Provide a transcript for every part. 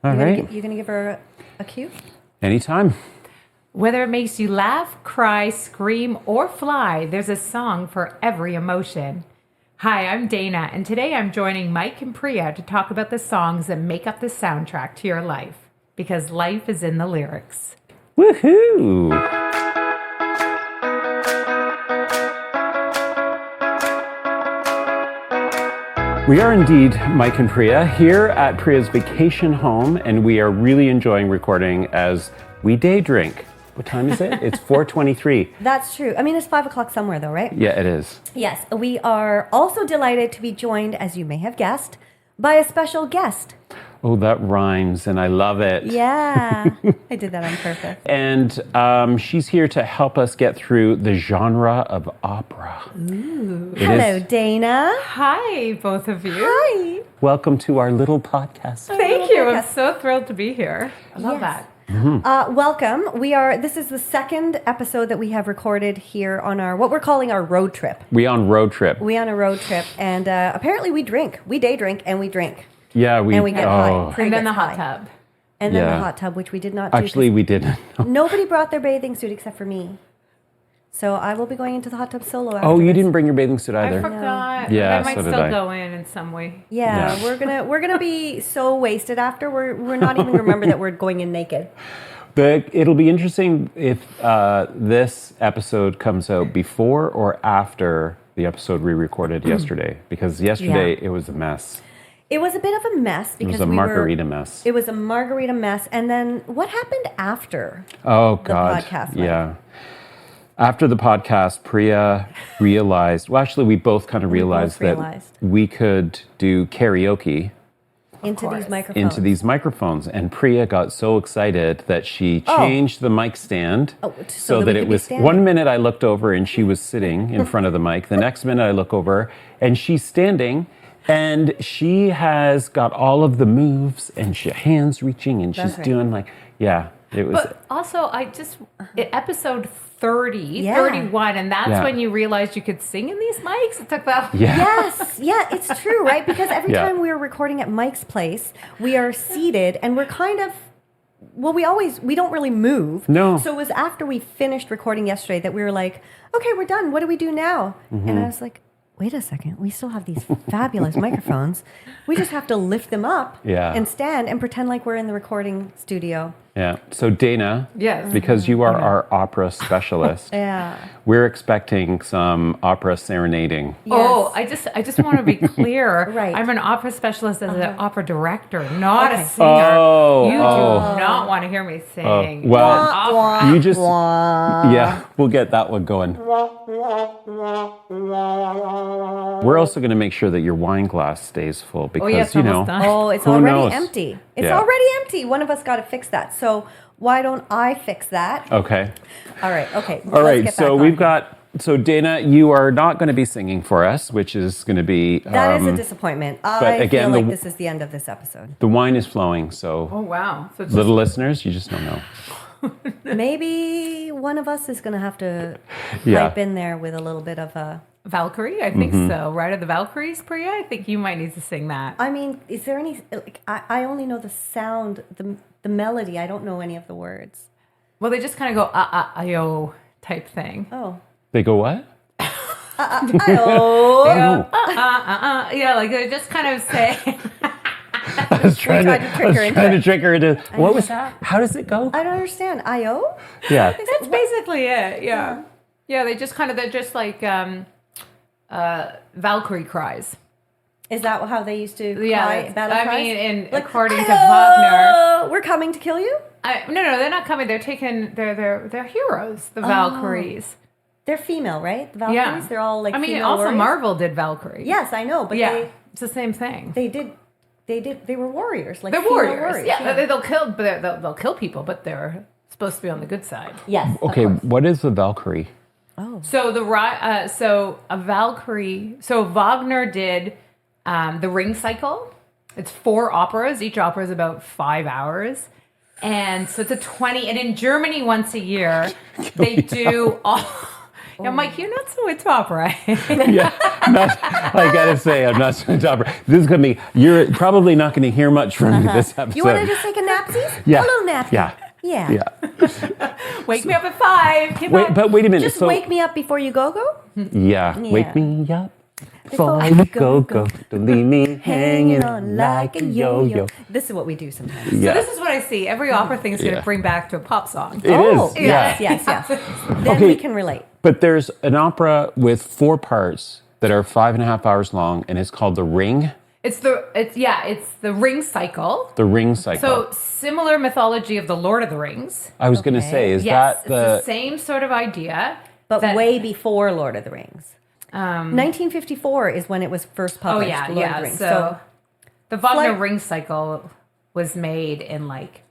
All right. You gonna give her a cue? Anytime. Whether it makes you laugh, cry, scream, or fly, there's a song for every emotion. Hi, I'm Dana, and today I'm joining Mike and Priya to talk about the songs that make up the soundtrack to your life, because life is in the lyrics. Woohoo! We are indeed Mike and Priya here at Priya's vacation home, and we are really enjoying recording as we day drink. What time is it? It's 4:23. That's true. I mean, it's 5 o'clock somewhere, though, right? Yeah, it is. Yes. We are also delighted to be joined, as you may have guessed, by a special guest. Oh, that rhymes, and I love it. Yeah, I did that on purpose. And she's here to help us get through the genre of opera. Ooh. Hello, Dana. Hi, both of you. Hi. Welcome to our little podcast. Thank you. I'm so thrilled to be here. I love that. Welcome. This is the second episode that we have recorded here on what we're calling our road trip. We on road trip. We on a road trip, and apparently we drink. We day drink and we drink. Yeah, And we get high. And then the Gets hot high. tub. And then Yeah. the hot tub, which we did not do. Actually, we didn't. Nobody brought their bathing suit except for me. So I will be going into the hot tub solo after Oh, you this. didn't bring your bathing suit I either. forgot. Yeah, I might so did still I. go in some way. Yeah, Yeah. we're gonna be so wasted after. We're not even remember that we're going in naked. But it'll be interesting if this episode comes out before or after the episode we recorded yesterday, because yesterday it was a mess. It was a bit of a mess It because was a margarita mess. It was a margarita mess, and then what happened after? Oh God! podcast, Mike? Yeah. After the podcast, Priya realized. Well, actually, we both kind of realized that realized. we could do karaoke Into these microphones. into these microphones, and Priya got so excited that she changed the mic stand so that that we it could be was. standing. One minute I looked over and she was sitting in front of the mic. The next minute I look over and she's standing. And she has got all of the moves and she hands reaching and she's That's right. doing it was. But also, episode 30, Yeah. 31, and that's Yeah. when you realized you could sing in these mics? It took that. Yeah. Yes, yeah, it's true, right? Because every Yeah. time we're recording at Mike's place, we are seated and we're kind of, well, we don't really move. No. So it was after we finished recording yesterday that we were like, okay, we're done. What do we do now? Mm-hmm. And I was like, wait a second. We still have these fabulous microphones. We just have to lift them up and stand and pretend like we're in the recording studio. Yeah. So Dana, Yes. because you are our opera specialist, Yeah. we're expecting some opera serenading. Oh, I just want to be clear. Right. I'm an opera specialist as an opera director, not Okay. a singer. Oh, You oh. do not want to hear me sing. Well, Opera. you just yeah, we'll get that one going. We're also going to make sure that your wine glass stays full because yes, you know. almost done. Oh, it's Who already knows? empty. It's Yeah. already empty. One of us got to fix that. So why don't I fix that? Okay. All right. Okay. All right. So we've got. So Dana, you are not going to be singing for us, which is going to be. That is a disappointment. I again, feel like the- this is the end of this episode. The wine is flowing, so Oh, wow. So it's little listeners, you just don't know. Maybe one of us is going to have to Yeah. pipe in there with a little bit of a. Valkyrie? I think Mm-hmm. so. Ride of the Valkyries, Priya? I think you might need to sing that. I mean, is there any? Like, I only know the sound, the melody. I don't know any of the words. Well, they just kind of go yo type thing. Oh. They go what? Oh. Yeah, like they just kind of say. I was trying tried to trick her into trying it. to trick her into. What was that. How does it go? I don't understand. I-O? Yeah. That's basically it. Yeah. Yeah, they're just like Valkyrie cries. Is that how they used to Yeah, cry, battle I cries? mean, Like, according to "I-O, Wagner, we're coming to kill you? no, they're not coming. They're taking. They're heroes. The Valkyries. They're female, right? The Valkyries? Yeah, They're all like I mean, female also warriors? Marvel did Valkyrie. Yes, I know, but yeah, it's the same thing. they were warriors. Like They're female warriors. Yeah, they'll kill, but they'll kill people, but they're supposed to be on the good side. Yes. Okay, what is the Valkyrie? So so a Valkyrie. So Wagner did the Ring Cycle. It's 4 operas. Each opera is about 5 hours, and so it's a 20. And in Germany, once a year, they do all. Now, Mike, you're not so into opera. Yeah, I gotta say, I'm not so into opera. This is gonna be. You're probably not going to hear much from me this episode. You want to just take a napsies? Yeah. A little napkin. Yeah. Yeah. Yeah. Wake me up at 5. Wait, but wait a minute. Just wake me up before you go. Yeah. Yeah. Wake me up Before before you go. Don't leave me hanging on like a yo-yo. This is what we do sometimes. Yeah. So this is what I see. Every opera thing is going to bring back to a pop song. It is. Yeah. Yes. Then Okay. we can relate. But there's an opera with 4 parts that are 5.5 hours long, and it's called The Ring. It's the ring cycle. The Ring Cycle. So similar mythology of the Lord of the Rings. I was going to say, is Yes, that the... it's the same sort of idea. But that- way before Lord of the Rings. 1954 is when it was first Oh published. yeah, Lord of yeah. the Rings. So the Wagner Flight- ring cycle was made in like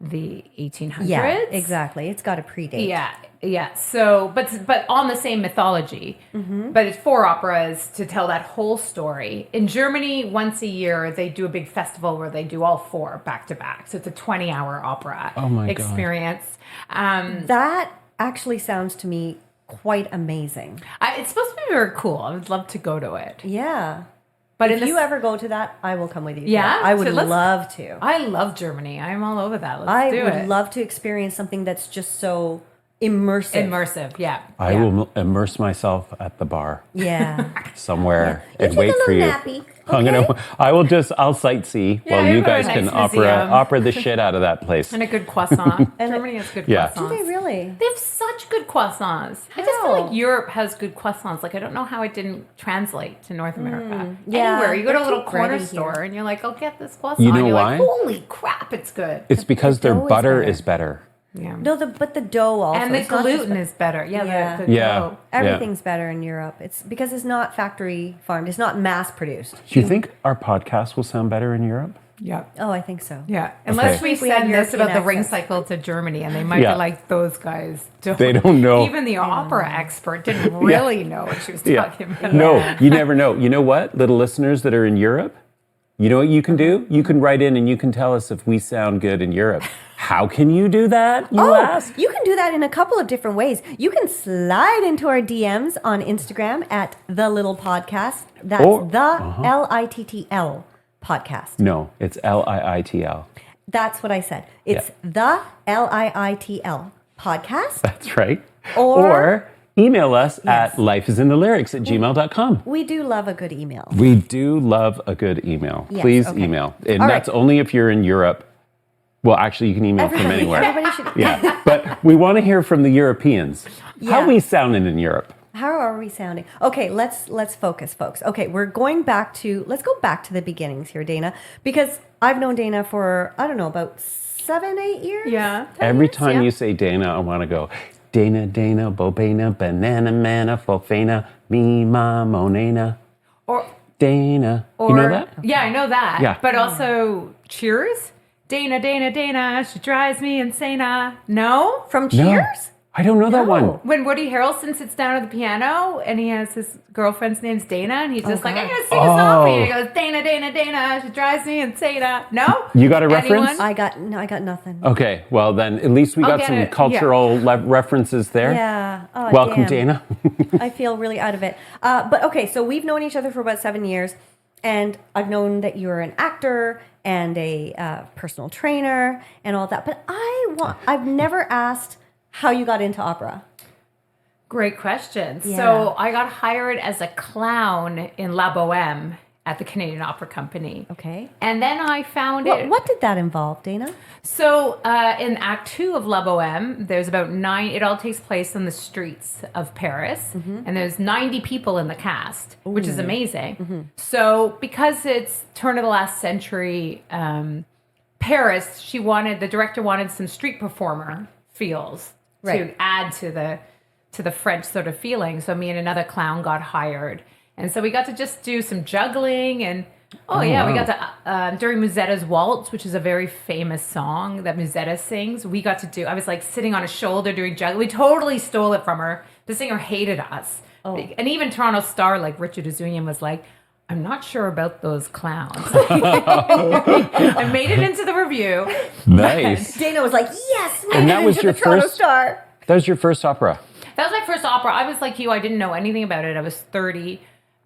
the 1800s. yeah, exactly. It's got to predate. Yeah. So, but on the same mythology. But it's 4 operas to tell that whole story. In Germany, once a year, they do a big festival where they do all 4 back to back. So it's a 20-hour opera experience. That actually sounds to me quite amazing. It's supposed to be very cool. I would love to go to it. Yeah. But if you ever go to that, I will come with you. Yeah? I would So let's- love to. I love Germany. I'm all over that. Let's I do would it. love to experience something that's just so immersive. Immersive, yeah. I will immerse myself at the bar Yeah. somewhere You and take wait a for little you. nappy. I'm Okay? I'll sightsee while you you go to a guys can nice opera museum. the shit out of that place. And a good croissant. Germany has good Yeah. croissants. Do they really? They have such good croissants. I just feel How? like Europe has good croissants. Like, I don't know how it didn't translate to North America. Yeah, Anywhere. You go to a they're little too corner bready store here. and you're like, I'll get this croissant. You know You're why? like, holy crap, it's good. It's because their dough is butter better. is better. Yeah. No, but the dough also. And the it's not just gluten is better. Yeah, Yeah. the Yeah. dough. Everything's better in Europe. It's because it's not factory farmed. It's not mass produced. Do you think our podcast will sound better in Europe? Yeah. Oh, I think so. Yeah, unless Okay. we We have send this European about the ring accents. cycle to Germany, and they might Yeah. be like, those guys don't. They don't know. Even the opera expert didn't really know what she was talking about. No, you never know. You know what? Little listeners that are in Europe, you know what you can do? You can write in and you can tell us if we sound good in Europe. How can you do that, you ask? You can do that in a couple of different ways. You can slide into our DMs on Instagram at The Little Podcast. That's Or- the LITTL podcast. No, it's LIITL. That's what I said. It's the LIITL podcast. That's right. Or- email us Yes. at lifeisinthelyrics@gmail.com. We do love a good email. We do love a good email. Yes, Please okay. email. And All that's right. only if you're in Europe. Well, actually, you can email from anywhere. Everybody should. Yeah, but we want to hear from the Europeans. How Yeah. we sounding in Europe? How are we sounding? Okay, let's focus, folks. Okay, let's go back to the beginnings here, Dana, because I've known Dana for, I don't know, about 7, 8 years. Yeah. Every time you say Dana, I want to go, Dana, Dana, Bobana, Banana, Mana, Fofana, Me, Ma, Monena, Or Dana. You know that? Yeah, I know that. Yeah. But also Cheers. Dana, Dana, Dana, she drives me insane. No? From No, Cheers? I don't know that one. When Woody Harrelson sits down at the piano and he has his girlfriend's name's Dana and he's just like, God. I'm going to sing a song for you. He goes, Dana, Dana, Dana, she drives me insane. No? You got a reference? Anyone? I got nothing. Okay, well then at least we I'll got get some it. cultural references there. Yeah. Oh, Welcome, damn. Dana. I feel really out of it. But okay, so we've known each other for about 7 years, and I've known that you're an actor and a personal trainer and all that. But I've never asked how you got into opera. Great question. Yeah. So I got hired as a clown in La Boheme at the Canadian Opera Company. Okay. And then I found it. What did that involve, Dana? So in Act 2 of La Boheme, there's about 9. It all takes place on the streets of Paris, and there's 90 people in the cast, which is amazing. So because it's turn of the last century Paris, the director wanted some street performer feels Right. to add to the French sort of feeling. So me and another clown got hired, and so we got to just do some juggling and. We got to, during Musetta's Waltz, which is a very famous song that Musetta sings, we got to do, I was like sitting on a shoulder doing juggling. We totally stole it from her. The singer hated us. Oh. And even Toronto Star, like Richard Azunian was like, I'm not sure about those clowns. I made it into the review. Nice. Dana was like, yes, And that was into your the Toronto first- Star. That was your first opera. That was my first opera. I was like you. I didn't know anything about it. I was 30.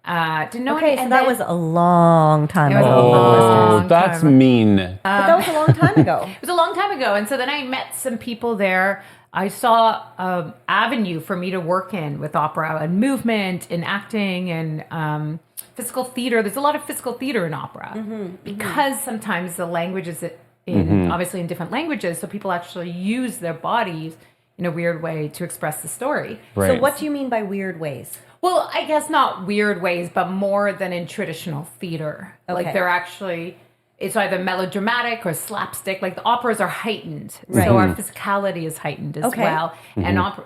Didn't know Okay, any, so that was a long time It was ago. a long Oh, that's time. mean. But that was a long time ago. It was a long time ago. And so then I met some people there. I saw an avenue for me to work in with opera and movement and acting and physical theater. There's a lot of physical theater in opera because sometimes the language is obviously in different languages. So people actually use their bodies in a weird way to express the story. Right. So what do you mean by weird ways? Well, I guess not weird ways, but more than in traditional theater. Okay. Like they're actually, it's either melodramatic or slapstick. Like the operas are heightened. Right. So our physicality is heightened as Okay. well. And opera,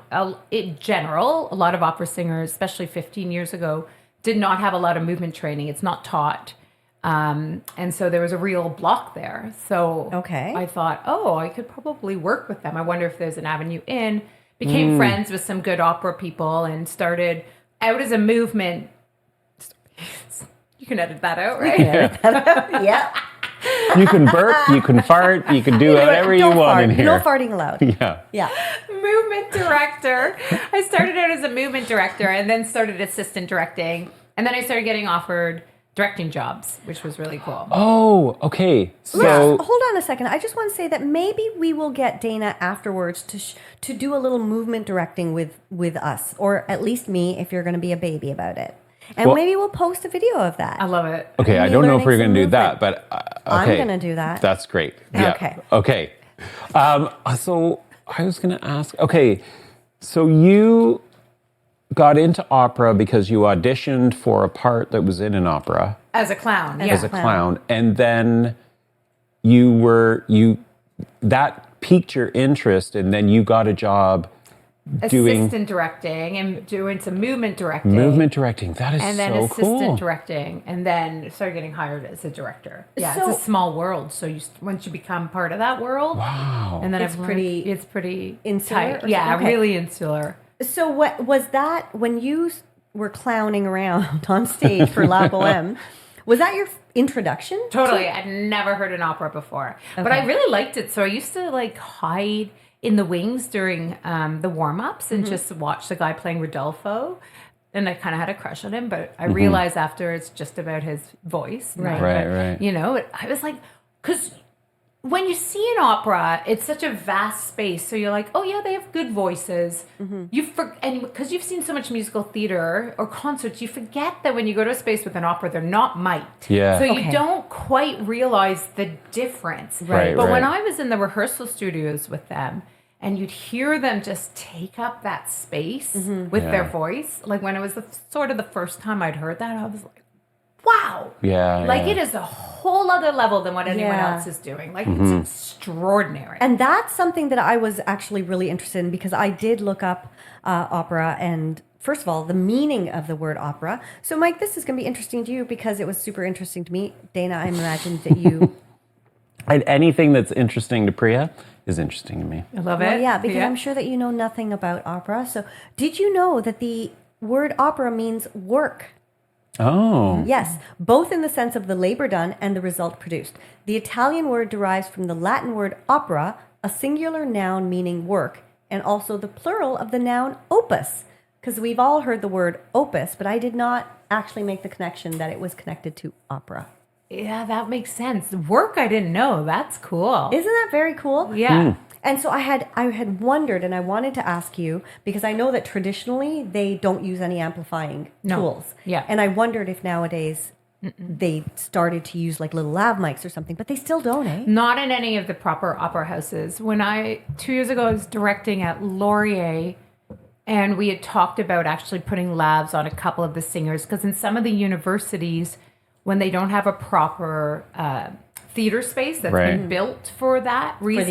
in general, a lot of opera singers, especially 15 years ago, did not have a lot of movement training. It's not taught. And so there was a real block there. So Okay. I thought, oh, I could probably work with them. I wonder if there's an avenue in. Became friends with some good opera people and started out as a movement. You can edit that out, right? Yeah. You can burp, you can fart, you can do whatever you Don't want fart. in here. No farting allowed. Yeah. Yeah. Movement director. I started out as a movement director and then started assistant directing. And then I started getting offered directing jobs, which was really cool. Oh, okay. So Hold on a second. I just want to say that maybe we will get Dana afterwards to do a little movement directing with us, or at least me, if you're going to be a baby about it. And Well- maybe we'll post a video of that. I love it. okay, I Me don't know if learning we're going some to do that, movement. but I'm okay. gonna do that. That's great. Yeah. Okay. Okay. So I was going to ask. Okay, so you got into opera because you auditioned for a part that was in an opera As a clown. Yeah. as a clown, and then that piqued your interest, and then you got a job doing assistant directing and doing some movement directing. movement directing. That is and then so assistant cool. directing, and then started getting hired as a director. Yeah, So- it's a small world. So once you become part of that world, Wow. and then It's I've learned- pretty it's pretty insular tight. or Yeah, something? Okay. really insular. So what was that when you were clowning around on stage for La Boheme? Was that your introduction? Totally, I'd never heard an opera before, but I really liked it. So I used to like hide in the wings during the warm-ups and just watch the guy playing Rodolfo. And I kind of had a crush on him, but I realized after it's just about his voice. Right. Right. You know, I was like, because when you see an opera, it's such a vast space. So you're like, oh yeah, they have good voices. And because you've seen so much musical theater or concerts, you forget that when you go to a space with an opera, they're not mic'd. Yeah. So Okay. you don't quite realize the difference. Right, But when right. I was in the rehearsal studios with them, and you'd hear them just take up that space with their voice, like when it was sort of the first time I'd heard that, I was like, wow. Yeah. Like yeah. it is a whole other level than what anyone Yeah. else is doing. Like it's extraordinary. And that's something that I was actually really interested in because I did look up opera and first of all, the meaning of the word opera. So Mike, this is going to be interesting to you because it was super interesting to me. Dana, I imagined that you... And anything that's interesting to Priya is interesting to me. I love it. Well, yeah, because I'm sure that you know nothing about opera. So did you know that the word opera means work? Oh. Yes, both in the sense of the labor done and the result produced. The Italian word derives from the Latin word opera, a singular noun meaning work, and also the plural of the noun opus. Because we've all heard the word opus, but I did not actually make the connection that it was connected to opera. Yeah, that makes sense. Work, I didn't know. That's cool. Isn't that very cool? Yeah. And so I had wondered, and I wanted to ask you because I know that traditionally they don't use any amplifying tools. Yeah. And I wondered if nowadays they started to use like little lav mics or something, but they still don't, eh? Not in any of the proper opera houses. When 2 years ago, I was directing at Laurier, and we had talked about actually putting lavs on a couple of the singers, because in some of the universities, when they don't have a proper theater space that's been built for that reason.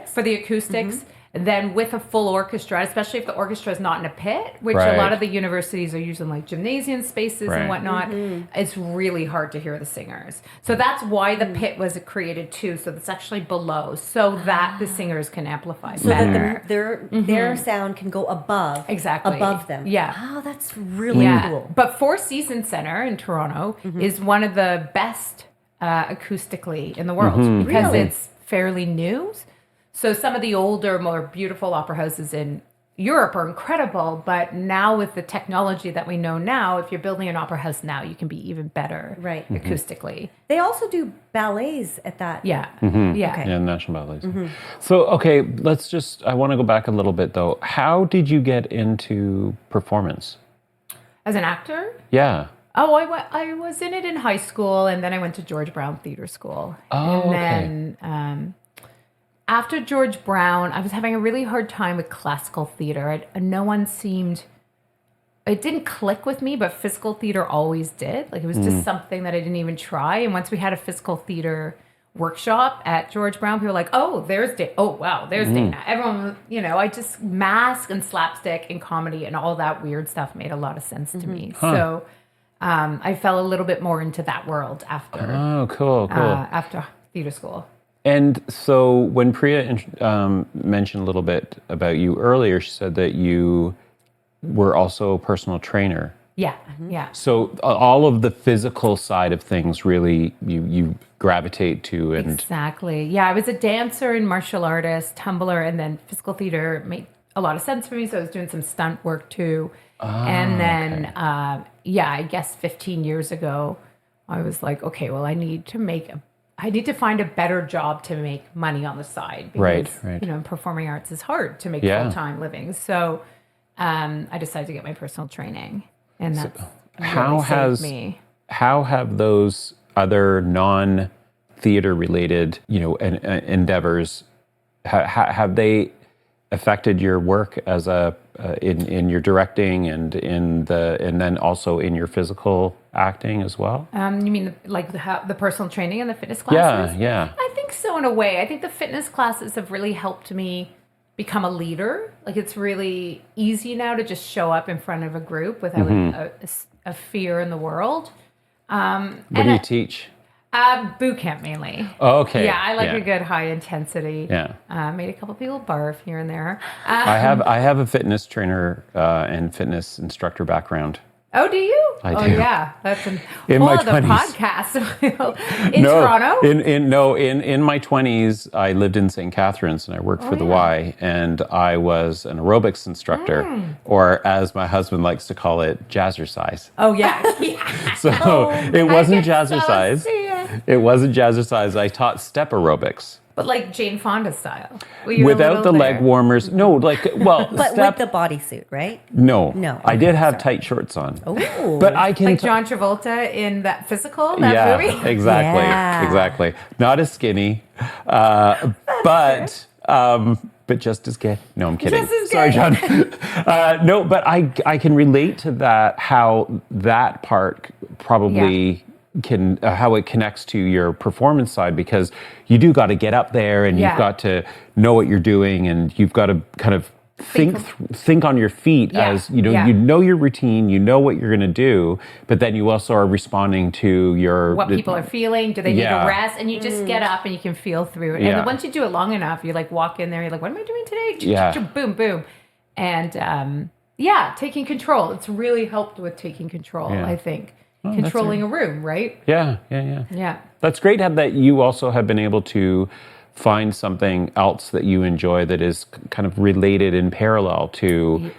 For the acoustics. Then with a full orchestra, especially if the orchestra is not in a pit, which a lot of the universities are using like gymnasium spaces and whatnot, it's really hard to hear the singers. So that's why the pit was created too. So that's actually below so that the singers can amplify So better. that their sound can go above. Exactly. Above them. Yeah. Oh, that's really cool. But Four Seasons Center in Toronto is one of the best acoustically in the world because Really? it's fairly new. So some of the older, more beautiful opera houses in Europe are incredible, but now with the technology that we know now, if you're building an opera house now, you can be even better Right. acoustically. They also do ballets at that. Yeah. Mm-hmm. Yeah. Okay. Yeah, National Ballets. So, okay, I want to go back a little bit though. How did you get into performance? As an actor? Yeah. Oh, I was in it in high school, and then I went to George Brown Theatre School. Oh, and then after George Brown, I was having a really hard time with classical theater. No one seemed, it didn't click with me, but physical theater always did. Like it was just something that I didn't even try. And once we had a physical theater workshop at George Brown, people were like, oh, there's Dana. Everyone, I just mask and slapstick and comedy and all that weird stuff made a lot of sense to me. So I fell a little bit more into that world after. Oh, cool. After theater school. And so when Priya mentioned a little bit about you earlier, she said that you were also a personal trainer. Yeah, yeah. So all of the physical side of things really you gravitate to. And Exactly. Yeah, I was a dancer and martial artist, tumbler, and then physical theater made a lot of sense for me. So I was doing some stunt work too. And then, I guess 15 years ago, I was like, okay, well, I need to find a better job to make money on the side. Because, Right. Performing arts is hard to make full-time living. So I decided to get my personal training. And that's really saved me. How have those other non-theater related, endeavors, have they affected your work as in your directing and then also in your physical acting as well? You mean like the personal training and the fitness classes? Yeah. I think so in a way. I think the fitness classes have really helped me become a leader. Like it's really easy now to just show up in front of a group without a fear in the world. What do you teach? Boot camp mainly. Oh, okay. Yeah, I like a good high intensity. Yeah. Made a couple people barf here and there. I have a fitness trainer and fitness instructor background. Oh, do you? I do. Oh, yeah. That's in whole my other 20s. podcast. Toronto? In my 20s, I lived in St. Catharines and I worked for the Y, and I was an aerobics instructor, or as my husband likes to call it, jazzercise. Oh, yeah. So it wasn't jazzercise. So It wasn't jazzercise. I taught step aerobics. But like Jane Fonda style. Without the leg warmers. No, like, well, But step. with the bodysuit, right? No. I did Okay, have sorry. tight shorts on. Oh. But I can. Like John Travolta in that physical, that movie? Exactly. Yeah. Exactly. Not as skinny, but just as gay. No, I'm kidding. Just as Sorry, gay. John. No, but I can relate to that, how that part probably can, how it connects to your performance side, because you do got to get up there and you've got to know what you're doing, and you've got to kind of think on your feet as you know your routine, you know what you're going to do, but then you also are responding to what people are feeling. Do they need a rest? And you just get up and you can feel through it. Yeah. And then once you do it long enough, you like walk in there, you're like, what am I doing today? Yeah. Boom, boom. And taking control. It's really helped with taking control, I think. Controlling a room, right? Yeah. That's great that you also have been able to find something else that you enjoy that is kind of related in parallel to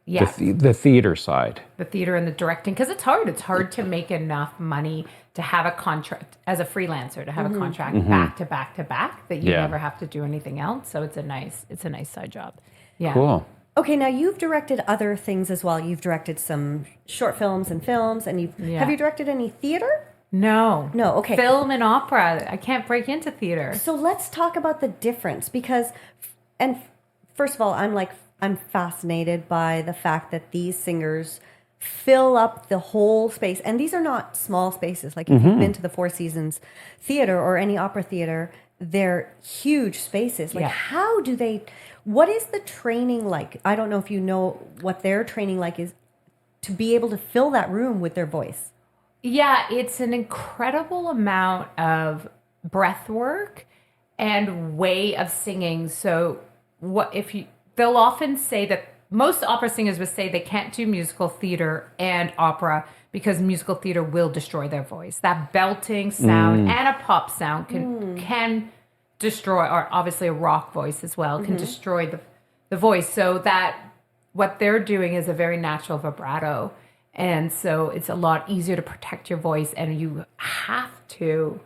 the theater side. The theater and the directing, because it's hard. It's hard to make enough money to have a contract as a freelancer, to have a contract back to back to back, that you never have to do anything else. So it's a nice side job. Yeah. Cool. Okay, now you've directed other things as well. You've directed some short films, and have you directed any theater? No. Okay. Film and opera. I can't break into theater. So let's talk about the difference, because, and first of all, I'm fascinated by the fact that these singers fill up the whole space, and these are not small spaces. Like if you've been to the Four Seasons Theater or any opera theater, they're huge spaces. Like what is the training like? I don't know if you know what their training like is to be able to fill that room with their voice. Yeah, it's an incredible amount of breath work and way of singing. So they'll often say that most opera singers would say they can't do musical theater and opera because musical theater will destroy their voice. That belting sound and a pop sound can destroy, or obviously a rock voice as well, can destroy the voice. So that what they're doing is a very natural vibrato. And so it's a lot easier to protect your voice, and you have to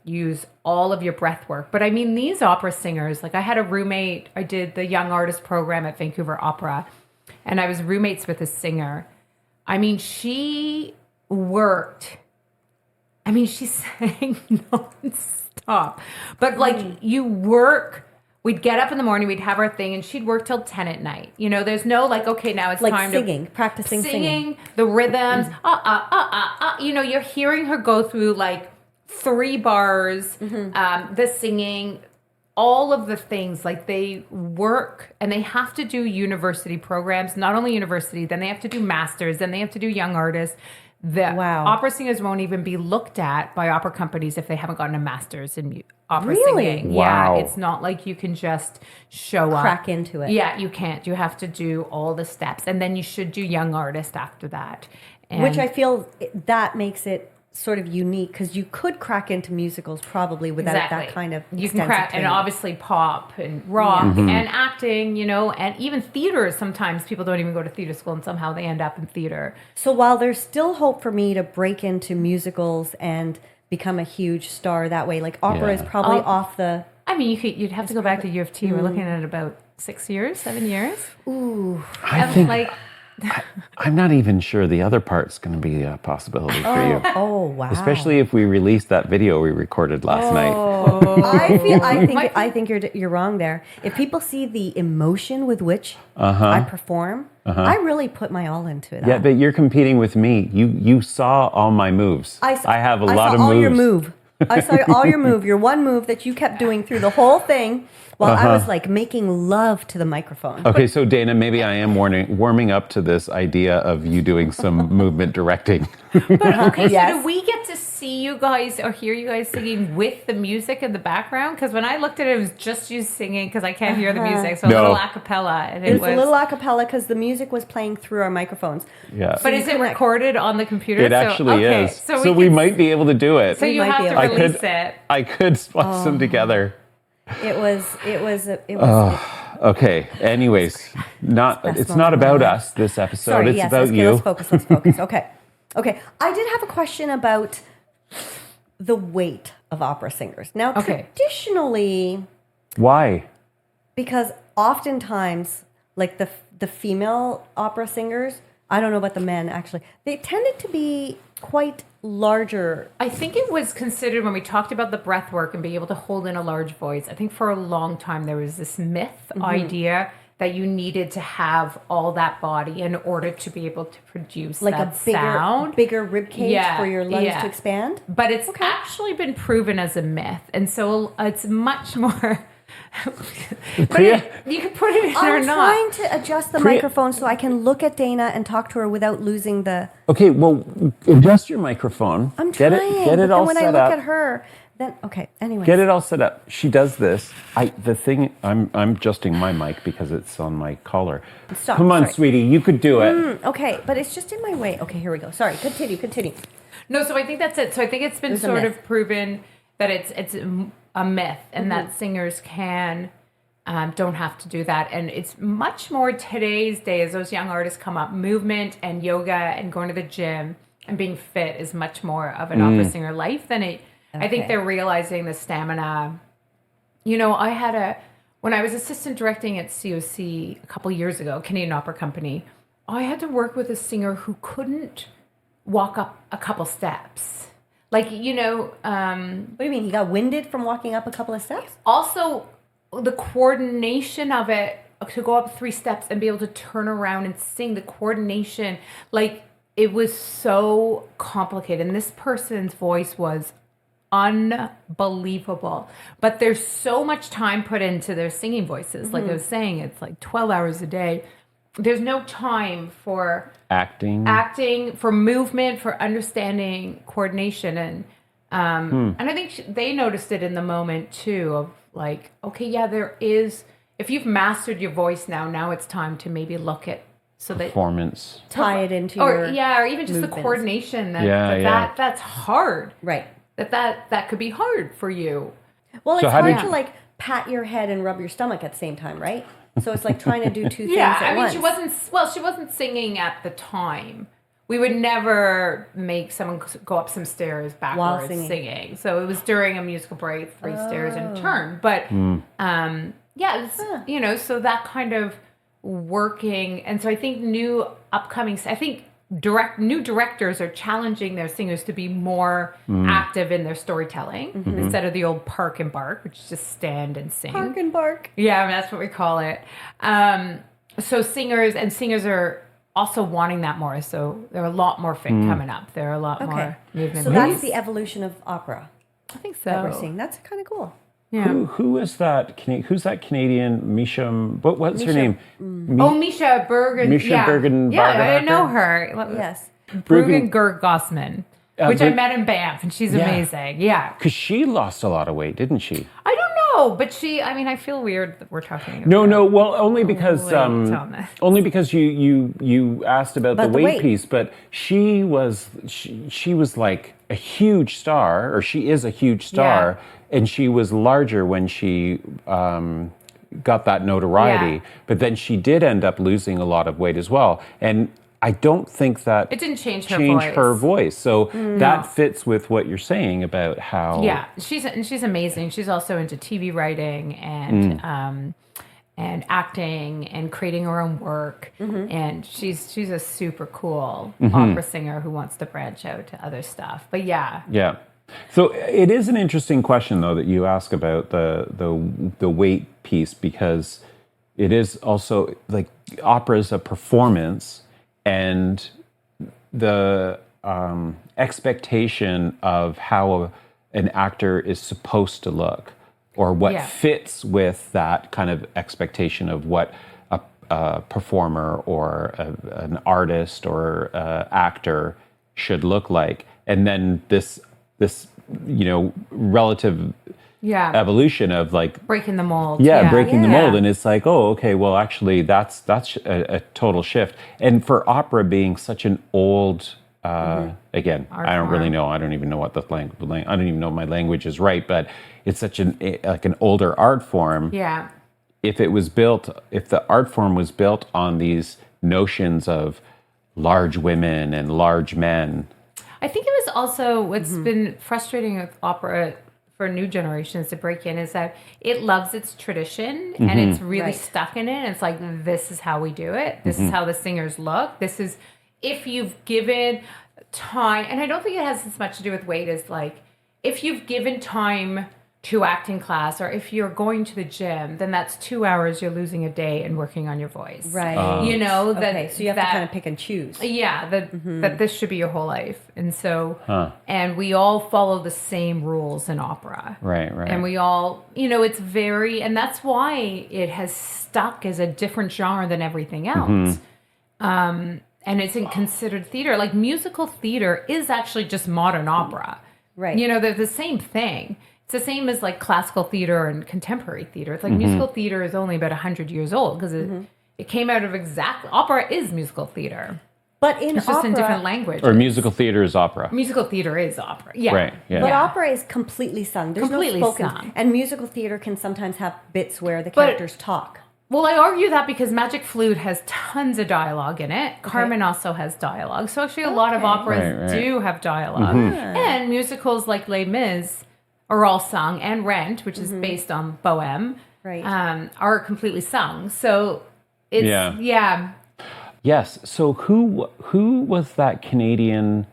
use all of your breath work. But I mean, these opera singers, like I had a roommate, I did the young artist program at Vancouver Opera, and I was roommates with a singer. I mean, she worked. I mean, she sang nonstop. But like you work, we'd get up in the morning, we'd have our thing, and she'd work till 10 at night. You know, there's no like, okay, now it's Like time singing, practicing singing. the rhythms. You know, you're hearing her go through like 3 bars, the singing, all of the things. Like they work, and they have to do university programs, not only university, then they have to do masters, then they have to do young artists. The opera singers won't even be looked at by opera companies if they haven't gotten a master's in opera singing. Wow. Yeah, it's not like you can just show up. Crack into it. Yeah, you can't. You have to do all the steps. And then you should do young artist after that. And Which I feel that makes it sort of unique, because you could crack into musicals probably without that kind of you can extensive crack, training. and obviously pop and rock and acting, you know, and even theater. Sometimes people don't even go to theater school, and somehow they end up in theater. So while there's still hope for me to break into musicals and become a huge star that way, like opera is probably off the... I mean, you'd have to go back to U of T. We're looking at about 6 years, 7 years. Ooh. I think I'm not even sure the other part's going to be a possibility for you. Oh, wow. Especially if we release that video we recorded last night. I think you're wrong there. If people see the emotion with which I perform, I really put my all into that. Yeah, but you're competing with me. You saw all my moves. I have a lot of moves. I saw all your move. I saw all your move. Your one move that you kept doing through the whole thing while I was like making love to the microphone. Okay, so Dana, maybe I am warming up to this idea of you doing some movement directing. But okay, Yes. so do we get to see you guys or hear you guys singing with the music in the background? Because when I looked at it, it was just you singing, because I can't hear the music, so a little a cappella. And It was a little a cappella because the music was playing through our microphones. Yeah. But is it recorded on the computer? It actually is. So we might be able to do it. So you might have be to able to. release it. I could splice them together. It was. Okay. Anyways, it's not about us this episode. Sorry, it's yes, about okay, you. Let's focus. Okay. I did have a question about the weight of opera singers. Now, traditionally, Why? because oftentimes, like the female opera singers, I don't know about the men actually, they tended to be quite larger. I think it was considered when we talked about the breath work and being able to hold in a large voice. I think for a long time there was this myth idea that you needed to have all that body in order to be able to produce Like that a sound. bigger rib cage for your lungs to expand. But it's actually been proven as a myth. And so it's much more... Priya, you can put it in or I'm not. trying to adjust the microphone so I can look at Dana and talk to her without losing the... okay, well, adjust your microphone. I'm trying. Get it but all then when set I look up. at her, then... Okay, anyway. Get it all set up. She does this. I'm adjusting my mic because it's on my collar. Stop, Come on, sorry. sweetie, you could do it. Okay, but it's just in my way. Okay, here we go. Sorry, continue. No, so I think that's it. So I think it's been It was a sort myth. of proven that it's a myth, and that singers don't have to do that. And it's much more today's day as those young artists come up. Movement and yoga and going to the gym and being fit is much more of an opera singer life than it. I think they're realizing the stamina. You know, when I was assistant directing at COC a couple years ago, Canadian Opera Company, I had to work with a singer who couldn't walk up a couple steps. Like, you know... What do you mean? He got winded from walking up a couple of steps? Also, the coordination of it, to go up 3 steps and be able to turn around and sing, the coordination, like, it was so complicated. And this person's voice was unbelievable. But there's so much time put into their singing voices. Like I was saying, it's like 12 hours a day. There's no time for acting, for movement, for understanding coordination. And I think they noticed it in the moment too, of like, okay, yeah, there is, if you've mastered your voice now it's time to maybe look at so that Performance. Tie it into or your even just movements. the coordination that's hard. Right. That could be hard for you. Well, So it's how hard did to you- like pat your head and rub your stomach at the same time, right? So it's like trying to do two things Yeah, at I mean, once. she wasn't singing at the time. We would never make someone go up some stairs backwards singing. So it was during a musical break, 3 stairs and turn. But yeah, it's, so that kind of working. And so I think new directors are challenging their singers to be more active in their storytelling instead of the old park and bark, which is just stand and sing. Park and bark. Yeah, that's what we call it. So singers are also wanting that more. So there are a lot more fit coming up. There are a lot more movement. So that's the evolution of opera I think so. that we're seeing. That's kind of cool. Yeah. Who is that? Who's that Canadian? Misha. What's her name? Misha Bergen. Misha Bergen. Yeah, I know her. Yes. Bergen Gossman, which I met in Banff, and she's amazing. Yeah. Because she lost a lot of weight, didn't she? I don't know, but I feel weird that we're talking about No. Well, only because you asked about the weight piece, but she was like a huge star, or she is a huge star, and she was larger when she got that notoriety. Yeah. But then she did end up losing a lot of weight as well, and I don't think that it didn't change her voice. So that fits with what you're saying about how. Yeah, she's amazing. She's also into TV writing and acting and creating her own work. And she's a super cool opera singer who wants to branch out to other stuff. But yeah. So it is an interesting question though that you ask about the weight piece, because it is also like opera is a performance. And the expectation of how an actor is supposed to look, or what fits with that kind of expectation of what a performer or an artist or actor should look like, and then this relative evolution of like breaking the mold. Breaking the mold. And it's like, oh, okay, well, actually, that's a total shift. And for opera being such an old, again, Art I don't really form. know. I don't even know what I don't even know if my language is right, but it's such an older art form. Yeah. If the art form was built on these notions of large women and large men. I think it was also what's been frustrating with opera for new generations to break in is that it loves its tradition and it's really stuck in it. And it's like, this is how we do it. This is how the singers look. This is, if you've given time, and I don't think it has as much to do with weight as like, if you've given time to acting class, or if you're going to the gym, then that's 2 hours you're losing a day and working on your voice. Right. That so you have to kind of pick and choose. Yeah, that this should be your whole life. And so, and we all follow the same rules in opera. Right. And we all, it's very, and that's why it has stuck as a different genre than everything else. And it's considered theater. Like musical theater is actually just modern opera. Right. They're the same thing. It's the same as like classical theater and contemporary theater. It's like musical theater is only about 100 years old because it came out of opera is musical theater. But in it's just opera, in different languages. Or musical theater is opera. Musical theater is opera. Yeah. Right. Yeah. But opera is completely sung. There's Completely no spoken. sung. And musical theater can sometimes have bits where the characters talk. Well, I argue that because Magic Flute has tons of dialogue in it. Carmen also has dialogue. So actually a lot of operas do have dialogue. And musicals like Les Mis are all sung, and Rent, which is based on Bohème, are completely sung. So it's, Yes. So who was that Canadian,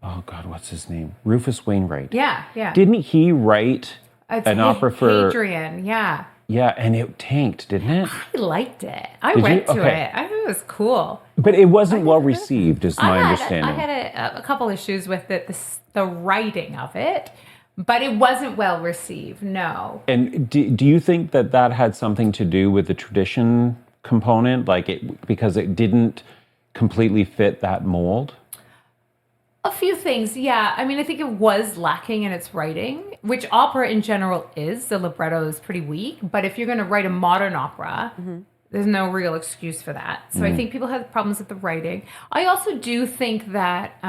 oh God, what's his name? Rufus Wainwright. Yeah. Didn't he write an opera for... Hadrian, Yeah, and it tanked, didn't it? I liked it. I went to it. I thought it was cool. But it wasn't well received, is my understanding. I had a couple issues with it, the writing of it, but it wasn't well received, no. And do you think that had something to do with the tradition component, because it didn't completely fit that mold? A few things, yeah. I mean, I think it was lacking in its writing, which opera in general is. The libretto is pretty weak, but if you're going to write a modern opera, there's no real excuse for that. So I think people have problems with the writing. I also do think that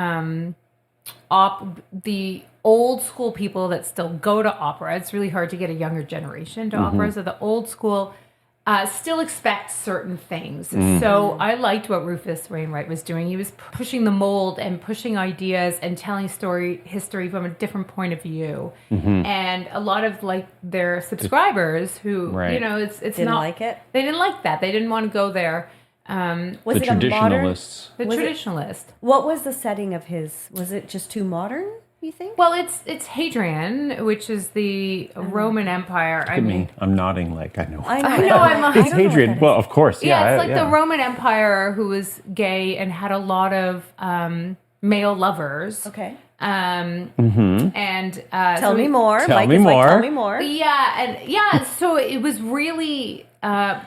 the old school people that still go to opera, it's really hard to get a younger generation to opera. So the old school still expect certain things. So I liked what Rufus Wainwright was doing. He was pushing the mold and pushing ideas and telling history from a different point of view. And a lot of like their subscribers who, Right. it's Didn't not like it? They didn't like that. They didn't want to go there. Was The it a modern? traditionalists. The Was it- traditionalist. What was the setting of his? Was it just too modern, you think? Well, it's Hadrian, which is the Roman Empire. Look at me. I'm nodding like I know. I know. I know, I'm a- I don't It's know what Hadrian. that is. Well, of course. Yeah, Yeah. it's like the Roman Empire who was gay and had a lot of male lovers. Okay. And Tell me more. Tell Mike me is like, more. tell me more. So it was really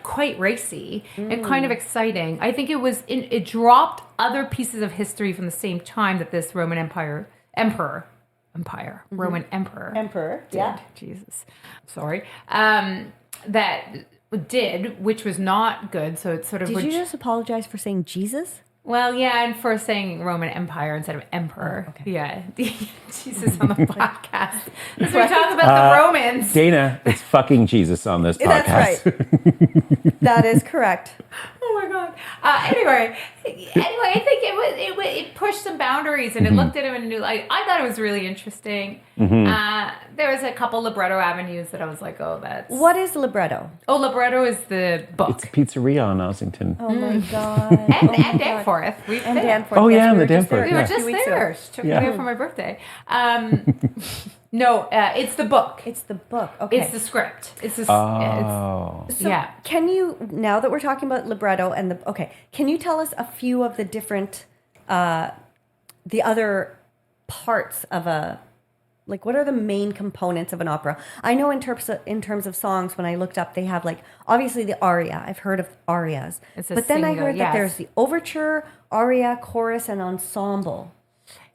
quite racy and kind of exciting. I think it dropped other pieces of history from the same time that this Roman Roman emperor Emperor. did. Yeah. Jesus, sorry. That did, which was not good. So it's sort of Did you just apologize for saying Jesus? well, yeah, and for saying Roman Empire instead of emperor. Oh, okay. Yeah. Jesus on the podcast. So we talk about the Romans. Dana, it's fucking Jesus on this podcast. That's right. That is correct. Oh my god. Anyway, I think it pushed some boundaries and it looked at him in a new light. I thought it was really interesting. There was a couple libretto avenues that I was like, oh, that's. What is libretto? Oh, libretto is the book. It's a pizzeria on Ossington. Oh my God. and Danforth. We've And been. Danforth. Oh, yeah, and we the were just Danforth, We were yeah. just 2 weeks there. ago. She took Yeah. me there for my birthday. No, it's the book. It's the book. Okay. It's the script. It's the. Oh. It's, So yeah. can you, now that we're talking about libretto and can you tell us a few of the different, the other parts of like what are the main components of an opera? I know in terms of songs, when I looked up, they have like, obviously the aria. I've heard of arias. It's a But then I single, heard yes. that there's the overture, aria, chorus, and ensemble.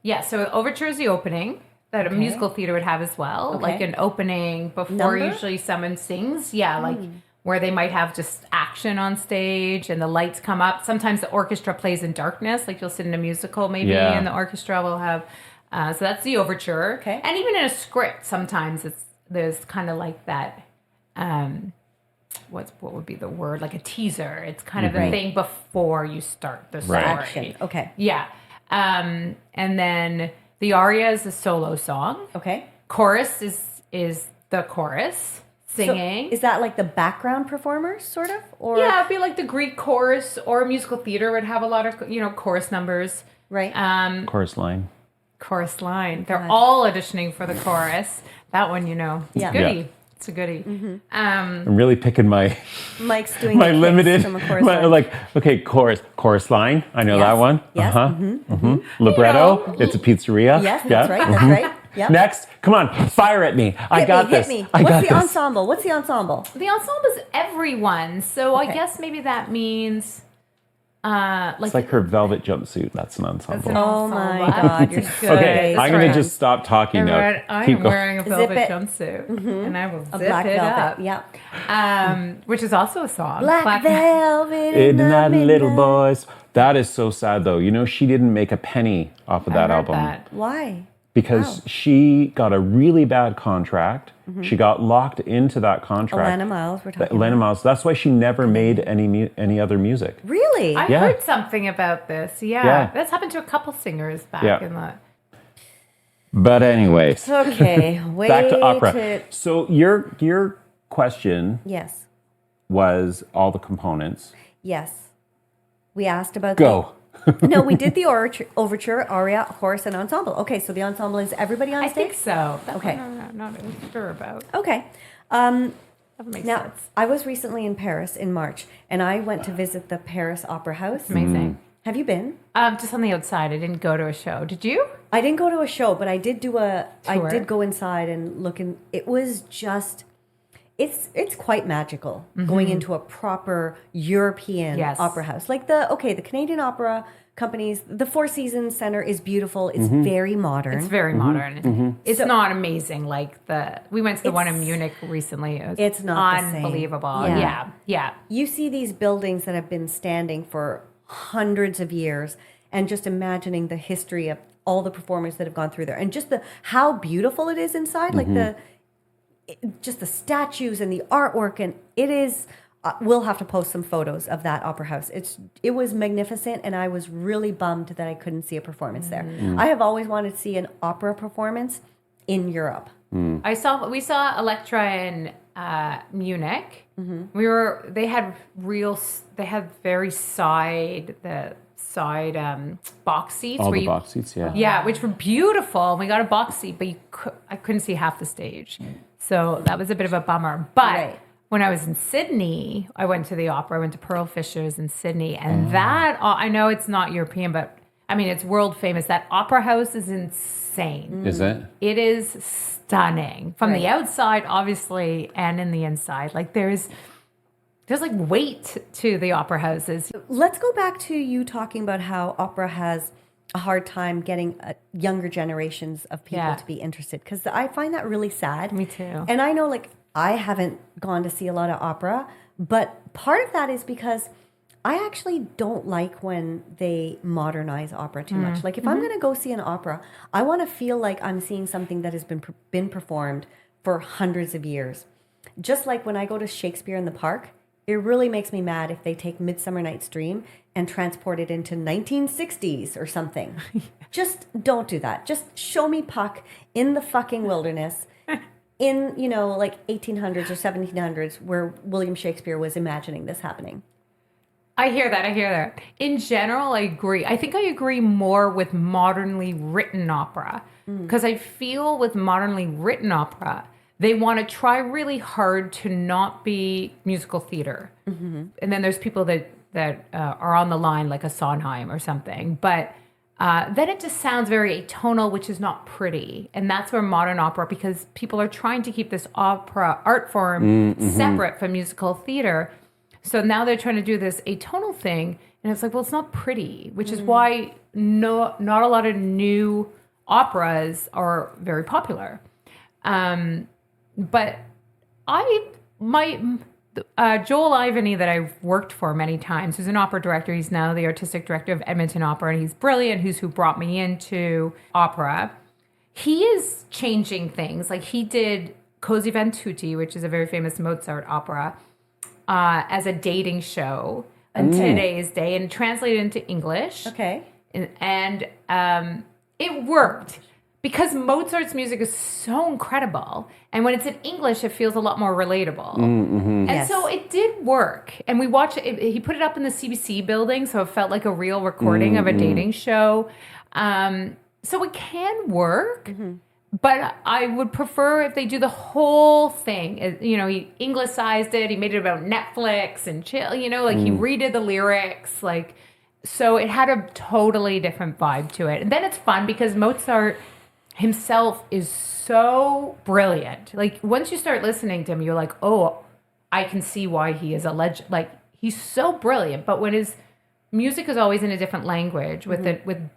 Yeah, so overture is the opening that a musical theater would have as well. Okay. Like an opening before Number? usually someone sings. Yeah, like where they might have just action on stage and the lights come up. Sometimes the orchestra plays in darkness. Like you'll sit in a musical maybe Yeah. and the orchestra will have... so that's the overture. Okay. And even in a script, sometimes there's kind of like that... what would be the word? Like a teaser. It's kind of the thing before you start the story. Right. Action. Okay. Yeah. And then the aria is a solo song. Okay. Chorus is the chorus singing. So is that like the background performers, sort of? Or yeah, it'd be like the Greek chorus or a musical theater would have a lot of, chorus numbers. Right. Chorus line. Chorus line. They're God. all auditioning for the chorus. That one, it's Yeah. a goodie. Yeah. It's a goodie. I'm really picking my Mike's doing my the kicks limited, from a chorus line. like, okay, chorus line. I know Yes. that one. Yes. Libretto. It's a pizzeria. Yes, Yeah. that's right. That's right. Yep. Next, come on, fire at me. I got this. Hit me. I got What's the this. ensemble? What's the ensemble? The ensemble is everyone. So I Okay. guess maybe that means It's like her velvet jumpsuit. That's an ensemble. Oh my God, you're so Okay, good. I'm going to just stop talking now. Everyone, I Keep am going. wearing a Zip velvet it. jumpsuit, and I will zip A black it velvet. up. Yeah. Which is also a song. Black velvet In the that little midnight. boys. That is so sad, though. She didn't make a penny off of I that heard album that. Why? because she got a really bad contract. She got locked into that contract. Alana Miles, we're talking Alana about. Miles. That's why she never made any other music. Really? I Yeah. heard something about this. Yeah. Yeah. That's happened to a couple singers back Yeah. in the... But anyways, Okay, wait. back to opera. So your question Yes. was all the components. Yes. We asked about Go. No, we did the overture, aria, chorus, and ensemble. Okay, so the ensemble is everybody on I stage? think so. That Okay. one I'm not really sure about. Okay. That makes Now, sense. I was recently in Paris in March, and I went to visit the Paris Opera House. Amazing. Have you been? Just on the outside. I didn't go to a show. Did you? I didn't go to a show, but I did I Tour? did go inside and look, and it was just, it's quite magical going into a proper European Yes. opera house. Like the Canadian Opera Company's, the Four Seasons Center is beautiful. It's very modern. It's very modern. It's So- not amazing like we went to the one in It's- Munich recently. It was It's not the same. unbelievable. Yeah. Yeah. You see these buildings that have been standing for hundreds of years, and just imagining the history of all the performers that have gone through there, and just how beautiful it is inside, like just the statues and the artwork, and it is. we'll have to post some photos of that opera house. It was magnificent, and I was really bummed that I couldn't see a performance there. I have always wanted to see an opera performance in Europe. We saw Elektra in Munich. They had very side box seats. All the box seats, yeah. Yeah, which were beautiful. And we got a box seat, but I couldn't see half the stage. So that was a bit of a bummer. But when I was in Sydney, I went to the opera. I went to Pearl Fisher's in Sydney. And that, I know it's not European, but I mean, it's world famous. That opera house is insane. Is it? It is stunning. From the outside, obviously, and in the inside. Like there's like weight to the opera houses. Let's go back to you talking about how opera has a hard time getting younger generations of people to be interested, because I find that really sad. Me too. And I know, like, I haven't gone to see a lot of opera, but part of that is because I actually don't like when they modernize opera too much. Like, if I'm going to go see an opera, I want to feel like I'm seeing something that has been performed for hundreds of years. Just like when I go to Shakespeare in the Park, it really makes me mad if they take Midsummer Night's Dream and transport it into 1960s or something. Just don't do that. Just show me Puck in the fucking wilderness in, like 1800s or 1700s, where William Shakespeare was imagining this happening. I hear that. In general, I agree. I think I agree more with modernly written opera, because I feel with modernly written opera, they want to try really hard to not be musical theater. And then there's people that are on the line, like a Sondheim or something. But then it just sounds very atonal, which is not pretty. And that's where modern opera, because people are trying to keep this opera art form separate from musical theater. So now they're trying to do this atonal thing. And it's like, well, it's not pretty, which is why not a lot of new operas are very popular. But Joel Ivany, that I've worked for many times, who's an opera director, he's now the artistic director of Edmonton Opera, and he's brilliant, who brought me into opera. He is changing things. Like, he did Così fan tutti, which is a very famous Mozart opera, as a dating show in today's day, and translated into English. Okay. And it worked. Because Mozart's music is so incredible. And when it's in English, it feels a lot more relatable. And so it did work. And we watched it. He put it up in the CBC building, so it felt like a real recording of a dating show. So it can work. But I would prefer if they do the whole thing. He Anglicized it. He made it about Netflix and chill. He redid the lyrics. So it had a totally different vibe to it. And then it's fun because Mozart himself is so brilliant. Like, once you start listening to him, you're like, oh, I can see why he is a legend. Like, he's so brilliant. But when his music is always in a different language with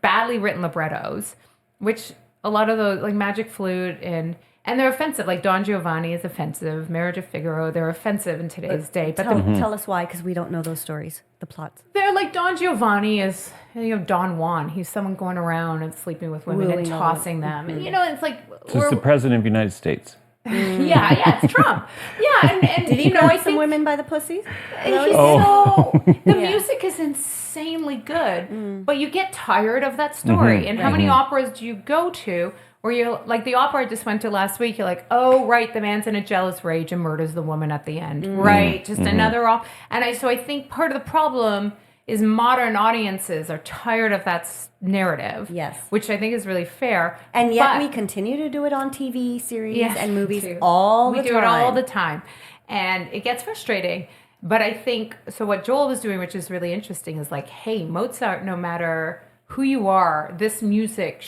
badly written librettos, which a lot of those, like Magic Flute, and they're offensive. Like Don Giovanni is offensive. Marriage of Figaro, they're offensive in today's day. But tell us why, because we don't know those stories, the plots. They're like, Don Giovanni is, Don Juan. He's someone going around and sleeping with women and tossing them. And, it's like... So it's the president of the United States. Yeah, it's Trump. Yeah, and did he grab some women by the pussies? The music is insanely good, but you get tired of that story. And how many operas do you go to where you're like, the opera I just went to last week, you're like, oh, right, the man's in a jealous rage and murders the woman at the end. Right, just another And so I think part of the problem is modern audiences are tired of that narrative. Yes. Which I think is really fair. And yet we continue to do it on TV series and movies all the time. We do it all the time. And it gets frustrating. But I think, so what Joel was doing, which is really interesting, is like, hey, Mozart, no matter who you are, this music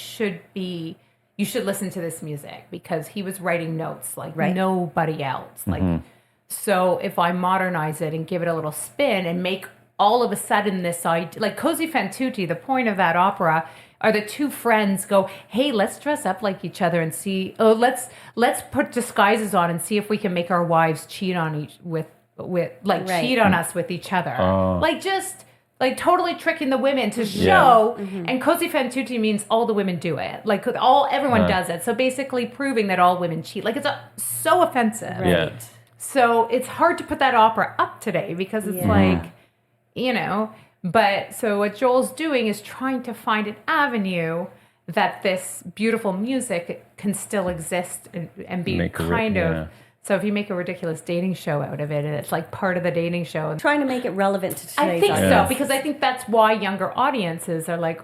you should listen to this music, because he was writing notes like nobody else. Like, so if I modernize it and give it a little spin and make all of a sudden this idea, like Così fan tutti, the point of that opera are the two friends go, hey, let's dress up like each other and see, let's put disguises on and see if we can make our wives cheat on cheat on us with each other. Like totally tricking the women to show, and Così fan tutti means all the women do it. Like everyone does it. So basically proving that all women cheat. Like, it's so offensive. Right. So it's hard to put that opera up today because it's like, but so what Joel's doing is trying to find an avenue that this beautiful music can still exist and be kind of. So if you make a ridiculous dating show out of it, and it's like part of the dating show, Trying to make it relevant to today's I think audience. so, because I think that's why younger audiences are like,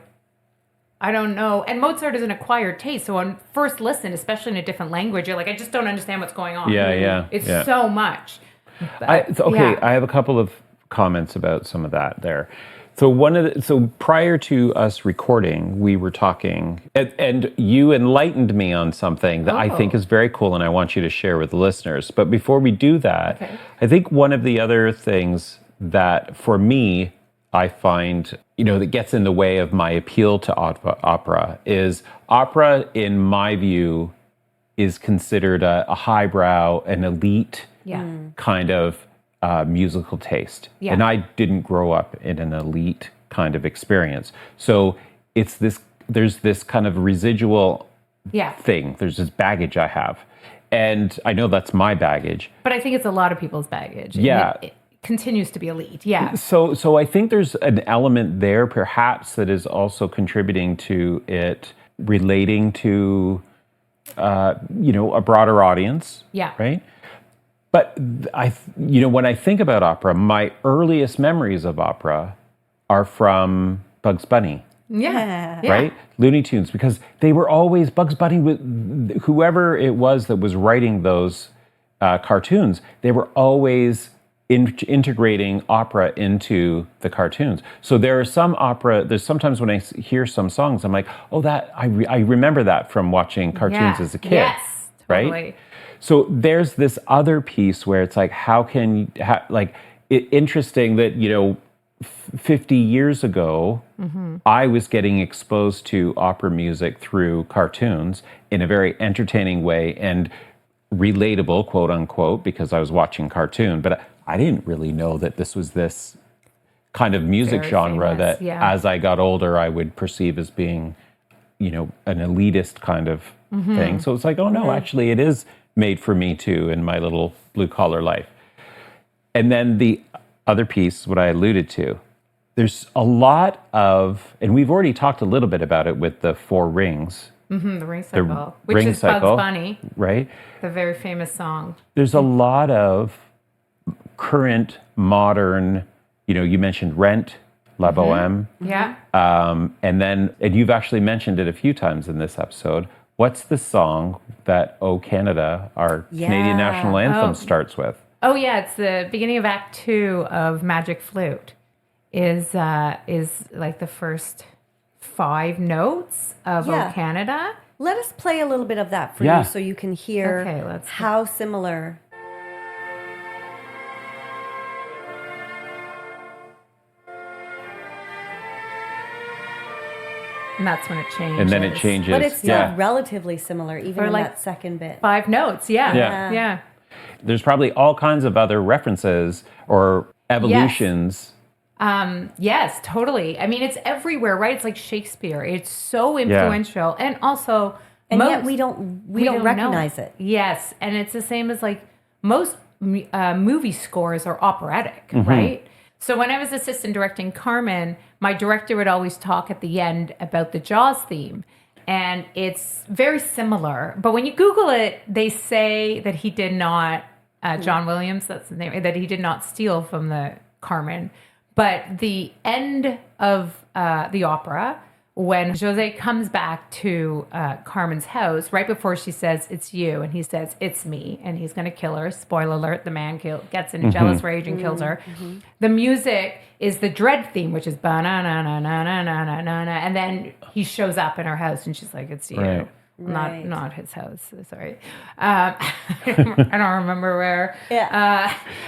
I don't know. And Mozart is an acquired taste, so on first listen, especially in a different language, you're like, I just don't understand what's going on. It's so much. But, I have a couple of comments about some of that there. So prior to us recording, we were talking, and you enlightened me on something that I think is very cool, and I want you to share with the listeners. But before we do that, I think one of the other things that, for me, I find, that gets in the way of my appeal to opera is opera, in my view, is considered a highbrow, an elite kind of musical taste. Yeah. And I didn't grow up in an elite kind of experience. So there's this kind of residual thing. There's this baggage I have. And I know that's my baggage. But I think it's a lot of people's baggage. Yeah. It continues to be elite. Yeah. So I think there's an element there perhaps that is also contributing to it relating to, a broader audience. Yeah. Right? But when I think about opera, my earliest memories of opera are from Bugs Bunny, Yeah. right? Looney Tunes, because they were always Bugs Bunny with whoever it was that was writing those cartoons. They were always integrating opera into the cartoons. So there's sometimes when I hear some songs, I'm like, oh, that I remember that from watching cartoons as a kid. Yes, totally. Right? So there's this other piece where it's like, interesting that, 50 years ago, I was getting exposed to opera music through cartoons in a very entertaining way and relatable, quote unquote, because I was watching cartoon. But I didn't really know that this was this kind of music Very genre famous, that as I got older, I would perceive as being, an elitist kind of thing. So it's like, oh no, actually it is made for me too in my little blue collar life. And then the other piece, what I alluded to, there's a lot of, and we've already talked a little bit about it with the Four Rings. The Ring Cycle, which Ring is Cycle, Bugs Bunny, right? the very famous song. There's a lot of current, modern, you mentioned Rent, La Boheme. Yeah. And you've actually mentioned it a few times in this episode. What's the song that O Canada, our Canadian national anthem, starts with? Oh yeah, it's the beginning of Act 2 of Magic Flute. Is like the first 5 notes of O Canada. Let us play a little bit of that for you so you can hear how similar. And that's when it changes. And then it changes. But it's still relatively similar, even in that second bit. 5 notes, yeah. There's probably all kinds of other references or evolutions. Yes, totally. I mean, it's everywhere, right? It's like Shakespeare. It's so influential. And also... And yet we don't recognize it. Yes, and it's the same as like most movie scores are operatic, right? So when I was assistant directing Carmen, my director would always talk at the end about the Jaws theme. And it's very similar. But when you Google it, they say that he did not, John Williams, that's the name, that he did not steal from the Carmen. But the end of the opera, when Jose comes back to Carmen's house, right before she says, it's you, and he says, it's me, and he's going to kill her. Spoiler alert, the man gets in a jealous rage and kills her. The music is the Dread theme, which is ba-na-na-na-na-na-na-na-na, and then he shows up in her house, and she's like, it's you. Right. Not his house. Sorry, I don't remember where.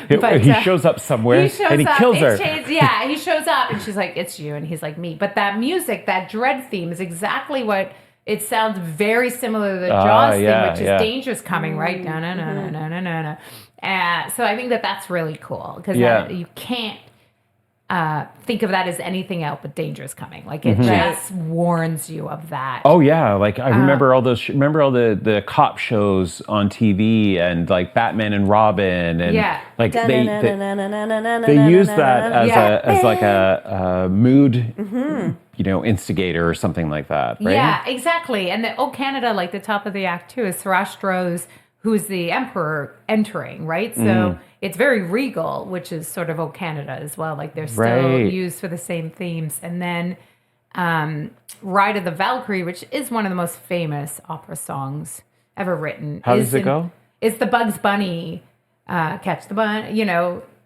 But he shows up somewhere and he kills her. He shows up and she's like, "It's you," and he's like, "Me." But that music, that Dread theme, is exactly what it sounds very similar to the Jaws theme, which is Danger's Coming, right? Na na na na na na na. So I think that that's really cool because you can't. think of that as anything else but danger is coming. Like it just warns you of that. Oh yeah, like I remember all those. Remember all the cop shows on TV and like Batman and Robin and like they use that as like a mood, instigator or something like that, right? Yeah, exactly. And the Canada, like the top of the act too, is Sarastros, who's the emperor entering, right? So it's very regal, which is sort of O Canada as well. Like they're still used for the same themes. And then Ride of the Valkyrie, which is one of the most famous opera songs ever written. How does it go? It's the Bugs Bunny, Catch the Bun.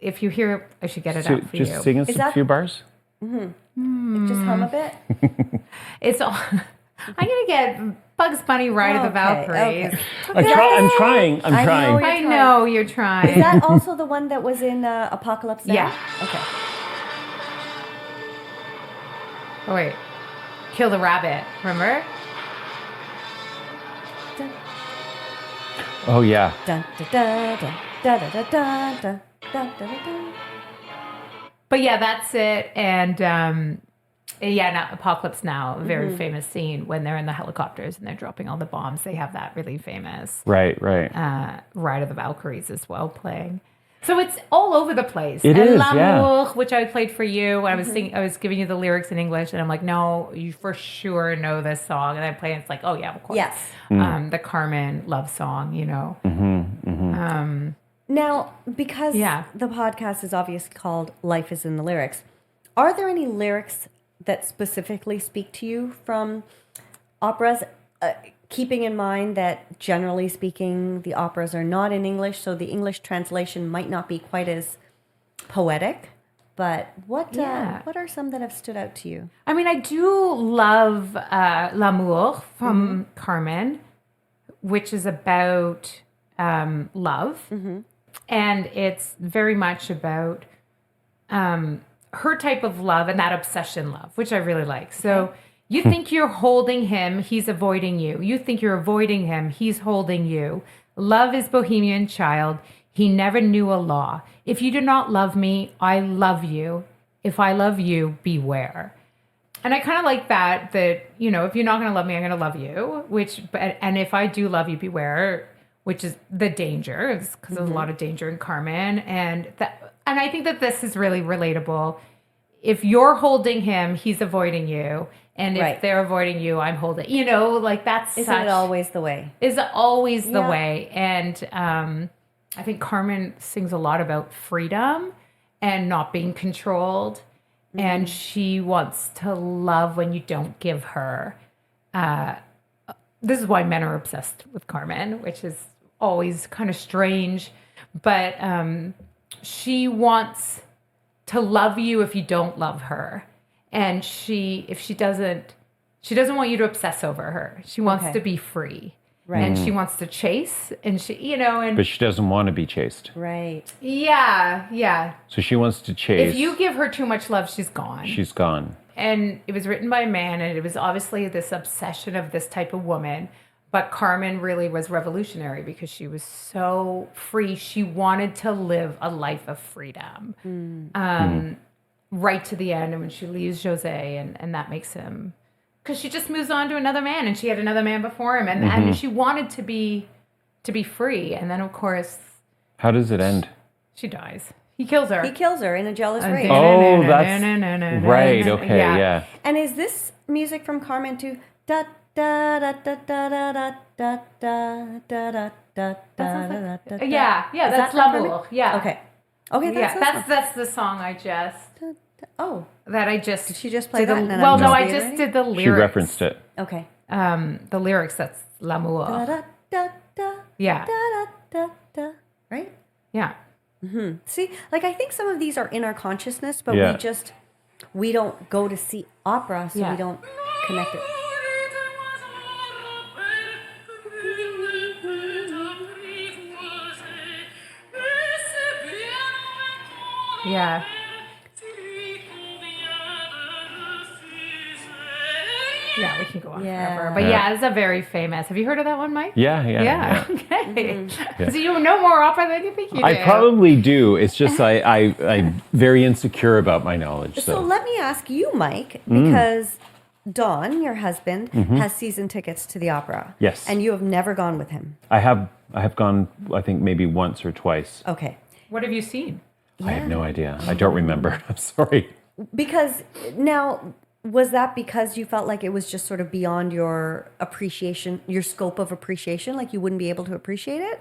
If you hear, I should get it out for you. Just sing us a few bars. Just hum a bit. It's all. I'm gonna get Bugs Bunny Ride of the Valkyries. Okay. I'm trying. I know you're trying. Is that also the one that was in Apocalypse Now? Yeah. Okay. Oh, wait. Kill the Rabbit. Remember? Dun, Oh yeah. dun, da, da, da, da, da, da, da, da, da, da, da. But yeah, that's it. And now Apocalypse Now, a very famous scene when they're in the helicopters and they're dropping all the bombs. They have that really famous Right. Ride of the Valkyries as well playing. So it's all over the place. It and is, L'amour, which I played for you when I was I was giving you the lyrics in English, and I'm like, no, you for sure know this song. And I play, and it's like, oh yeah, of course. Yes. The Carmen love song, Now, because the podcast is obviously called Life is in the Lyrics, are there any lyrics that specifically speak to you from operas? Keeping in mind that, generally speaking, the operas are not in English, so the English translation might not be quite as poetic. But what are some that have stood out to you? I mean, I do love L'amour from Carmen, which is about love. And it's very much about her type of love and that obsession love, which I really like. So you think you're holding him, he's avoiding you. You think you're avoiding him, he's holding you. Love is bohemian child. He never knew a law. If you do not love me, I love you. If I love you, beware. And I kind of like that, if you're not going to love me, I'm going to love you. And if I do love you, beware, which is the danger, because there's a lot of danger in Carmen. And I think that this is really relatable. If you're holding him, he's avoiding you. And if they're avoiding you, I'm holding, that's Isn't it always the way? Is always the way. And I think Carmen sings a lot about freedom and not being controlled. And she wants to love when you don't give her. This is why men are obsessed with Carmen, which is always kind of strange. But she wants to love you if you don't love her. And she doesn't want you to obsess over her. She wants to be free. Right. And she wants to chase, and But she doesn't want to be chased. Right. Yeah. So she wants to chase. If you give her too much love, she's gone. She's gone. And it was written by a man, and it was obviously this obsession of this type of woman. But Carmen really was revolutionary because she was so free. She wanted to live a life of freedom. Right to the end, and when she leaves Jose, and that makes him, because she just moves on to another man, and she had another man before him, and she wanted to be free, and then of course, how does it end? She dies. He kills her. He kills her in a jealous rage. Oh, that's right. Okay, yeah. And is this music from Carmen too? Da da da da da da da da da da da. Yeah, that's L'amour. Yeah. Okay, that's the song I just. Oh, that I just. Did she just play that? Well, no, I just did the lyrics. She referenced it. Okay. The lyrics. That's L'amour. Da da da da. Yeah. Da da da. Right. Yeah. See, I think some of these are in our consciousness, but we don't go to see opera, so we don't connect it. Yeah. Yeah, we can go on Yeah. forever. But yeah, it's a very famous. Have you heard of that one, Mike? Yeah. Okay. So you know more opera than you think you do. I probably do. It's just I'm very insecure about my knowledge. So So, let me ask you, Mike, because Don, your husband, has season tickets to the opera. Yes. And you have never gone with him. I have gone, I think maybe once or twice. Okay. What have you seen? I have no idea. I don't remember. I'm sorry. Because now, was that because you felt like it was just sort of beyond your appreciation, your scope of appreciation, like you wouldn't be able to appreciate it?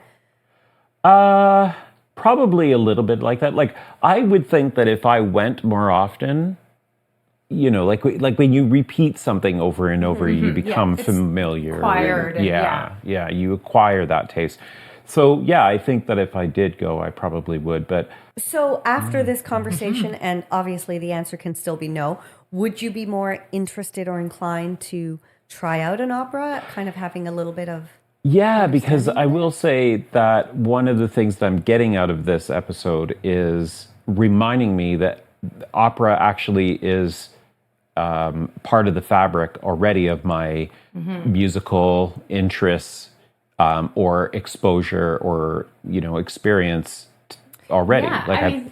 Probably a little bit like that. Like I would think that if I went more often, you know, like when you repeat something over and over, you become it's familiar. acquired and yeah, you acquire that taste. So yeah, I think that if I did go, I probably would. But So after this conversation, and obviously the answer can still be no, would you be more interested or inclined to try out an opera, kind of having a little bit of... yeah, because I will say that one of the things that I'm getting out of this episode is reminding me that opera actually is part of the fabric already of my musical interests or exposure or, you know, experience already. Yeah, Like I mean,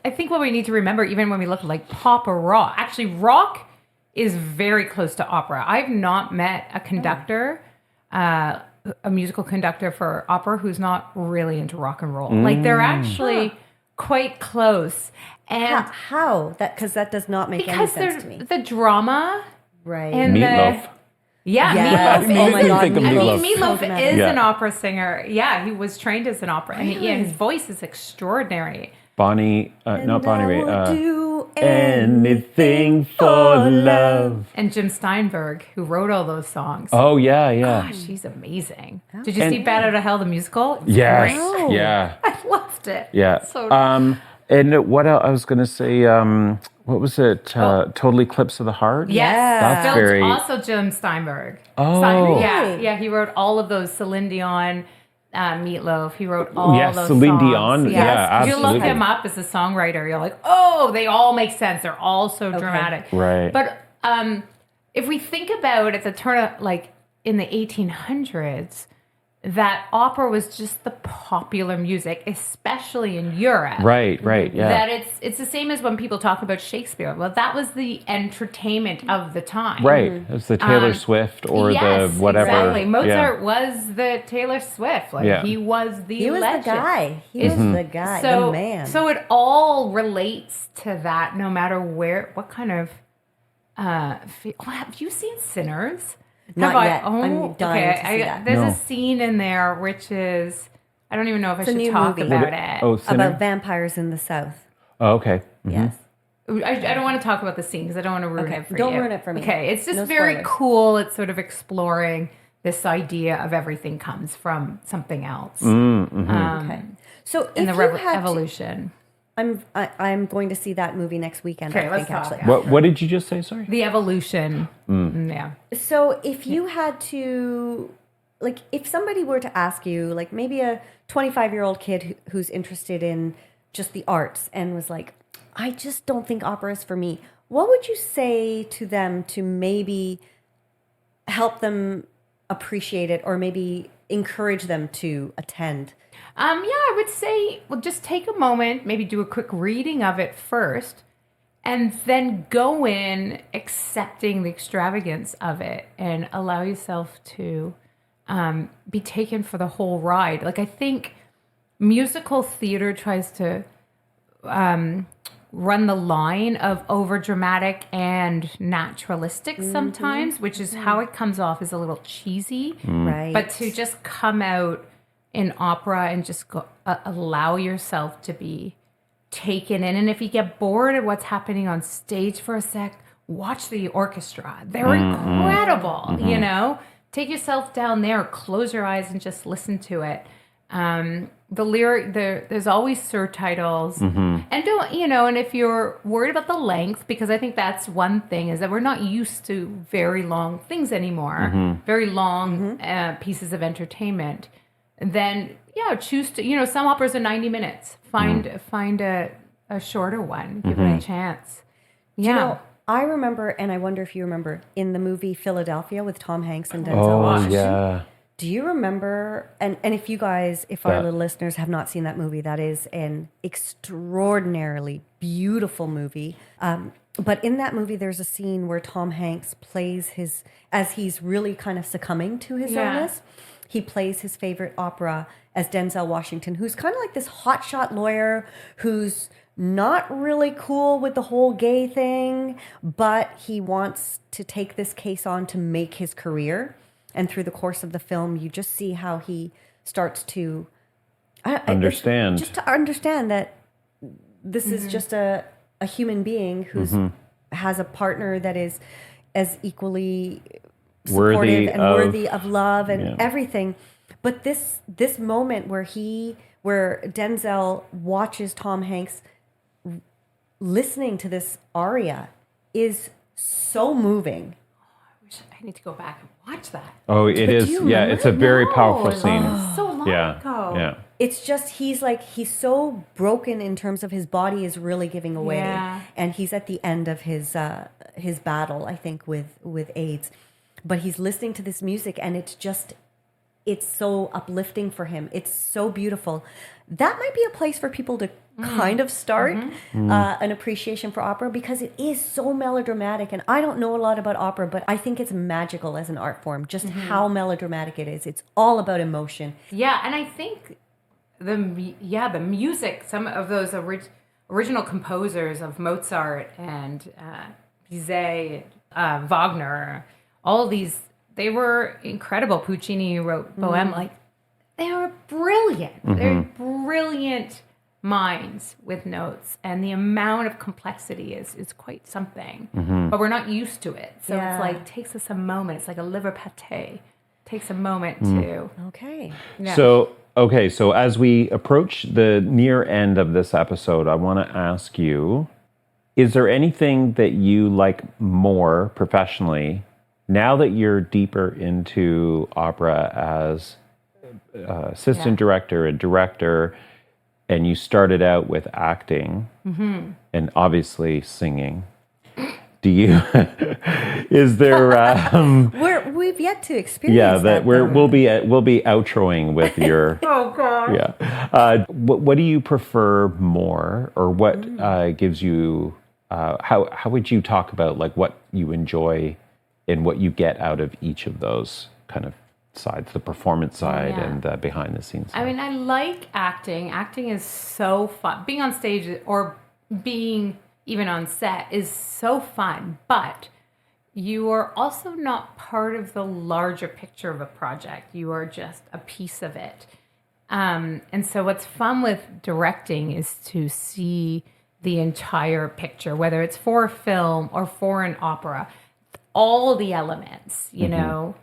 I think what we need to remember, even when we look at like pop or rock, actually rock is very close to opera. I've not met a conductor, a musical conductor for opera who's not really into rock and roll. Like they're actually quite close. And How? Because that does not make any because sense to me. the drama Right. and Meatloaf. Yeah, Yes. Meatloaf. Oh my is- God, think of I mean, Meatloaf. Meatloaf So is Yeah. an opera singer. Yeah, he was trained as an opera. And yeah, his voice is extraordinary. Bonnie, not Bonnie I will Raitt. do Anything for love. And Jim Steinberg, who wrote all those songs. Oh yeah. Gosh, she's amazing. Did you see Bat Out of Hell, the musical? It's Yes. great. Yeah. I loved it. Yeah. So And what else? I was going to say, what was it? Total Eclipse of the Heart? yes, That's Phil's very- also Jim Steinberg. Oh. Yeah, he wrote all of those Celine Dion, Meatloaf. He wrote all Yes, those Celine songs. Dion. Yes. Yeah, If you look absolutely. him up as a songwriter, you're like, oh, they all make sense. They're all so dramatic. Right. But if we think about at the turn of like in the 1800s, that opera was just the popular music, especially in Europe. Right, yeah. That it's the same as when people talk about Shakespeare. Well, that was the entertainment of the time. Right. It's the Taylor Swift or Yes, the whatever. Exactly. Mozart Yeah. was the Taylor Swift. Like Yeah. he was the He was legend. the guy. He was the guy, So the man. So it all relates to that, no matter what kind of. Have you seen Sinners? Not Have yet. I'm dying to see that. There's No. a scene in there which is I don't even know if I a should new talk movie. about it. Oh, Sinner? About vampires in the South. Oh, okay. Yes. I don't want to talk about the scene because I don't want to ruin Okay, it for don't you. ruin it for me. Okay, it's just No very spoilers. cool. It's sort of exploring this idea of everything comes from something else Okay. So in if the you had to- evolution. I'm going to see that movie next weekend. Okay, I let's think talk. actually. What did you just say? Sorry. The evolution. Yeah. So if you had to, like, if somebody were to ask you, like maybe a 25-year-old kid who's interested in just the arts and was like, I just don't think opera is for me, what would you say to them to maybe help them appreciate it or maybe encourage them to attend? I would say, well, just take a moment, maybe do a quick reading of it first, and then go in accepting the extravagance of it and allow yourself to be taken for the whole ride. Like, I think musical theater tries to run the line of overdramatic and naturalistic sometimes, which is how it comes off as a little cheesy. Right. But to just come out in opera and just go, allow yourself to be taken in. And if you get bored of what's happening on stage for a sec, watch the orchestra. They're incredible, you know? Take yourself down there, close your eyes and just listen to it. There's always surtitles. And don't, and if you're worried about the length, because I think that's one thing, is that we're not used to very long things anymore, very long pieces of entertainment. And then, choose to, some operas are 90 minutes. Find a shorter one. Give it a chance. Yeah. I remember, and I wonder if you remember, in the movie Philadelphia with Tom Hanks and Denzel Oh, Washington. yeah. Do you remember, and if you guys, if our That- little listeners have not seen that movie, that is an extraordinarily beautiful movie. But in that movie, there's a scene where Tom Hanks plays as he's really kind of succumbing to his illness, he plays his favorite opera as Denzel Washington, who's kind of like this hotshot lawyer who's not really cool with the whole gay thing, but he wants to take this case on to make his career. And through the course of the film, you just see how he starts to Understand. just to understand that this is just a human being who's has a partner that is as equally supportive Worthy and of- worthy of love and everything. But this moment where Denzel watches Tom Hanks listening to this aria is so moving. I need to go back and watch that. Oh, it is. do you Yeah, remember it's a it? very No, powerful it scene. was so long Yeah. ago. Yeah. It's just he's so broken in terms of his body is really giving away, and he's at the end of his battle, I think, with AIDS. But he's listening to this music, and it's so uplifting for him. It's so beautiful. That might be a place for people to kind of start an appreciation for opera, because it is so melodramatic. And I don't know a lot about opera, but I think it's magical as an art form, just how melodramatic it is. It's all about emotion. Yeah, and I think the music, some of those original composers of Mozart and Bizet, Wagner, all these, they were incredible. Puccini wrote Bohème, like they were brilliant. They're brilliant minds with notes, and the amount of complexity is quite something. But we're not used to it, so it's like takes us a moment. It's like a liver pate. Takes a moment to. Okay. Yeah. So as we approach the near end of this episode, I want to ask you, is there anything that you like more professionally now that you're deeper into opera as assistant director and director, and you started out with acting and obviously singing? Do you? Is there? We've yet to experience that. We'll be outroing with your. Oh God. Yeah. What do you prefer more, or what gives you? How would you talk about like what you enjoy and what you get out of each of those kind of sides, the performance side and the behind the scenes side? I mean, I like acting. Acting is so fun. Being on stage or being even on set is so fun, but you are also not part of the larger picture of a project. You are just a piece of it. And so what's fun with directing is to see the entire picture, whether it's for a film or for an opera, all the elements, you know.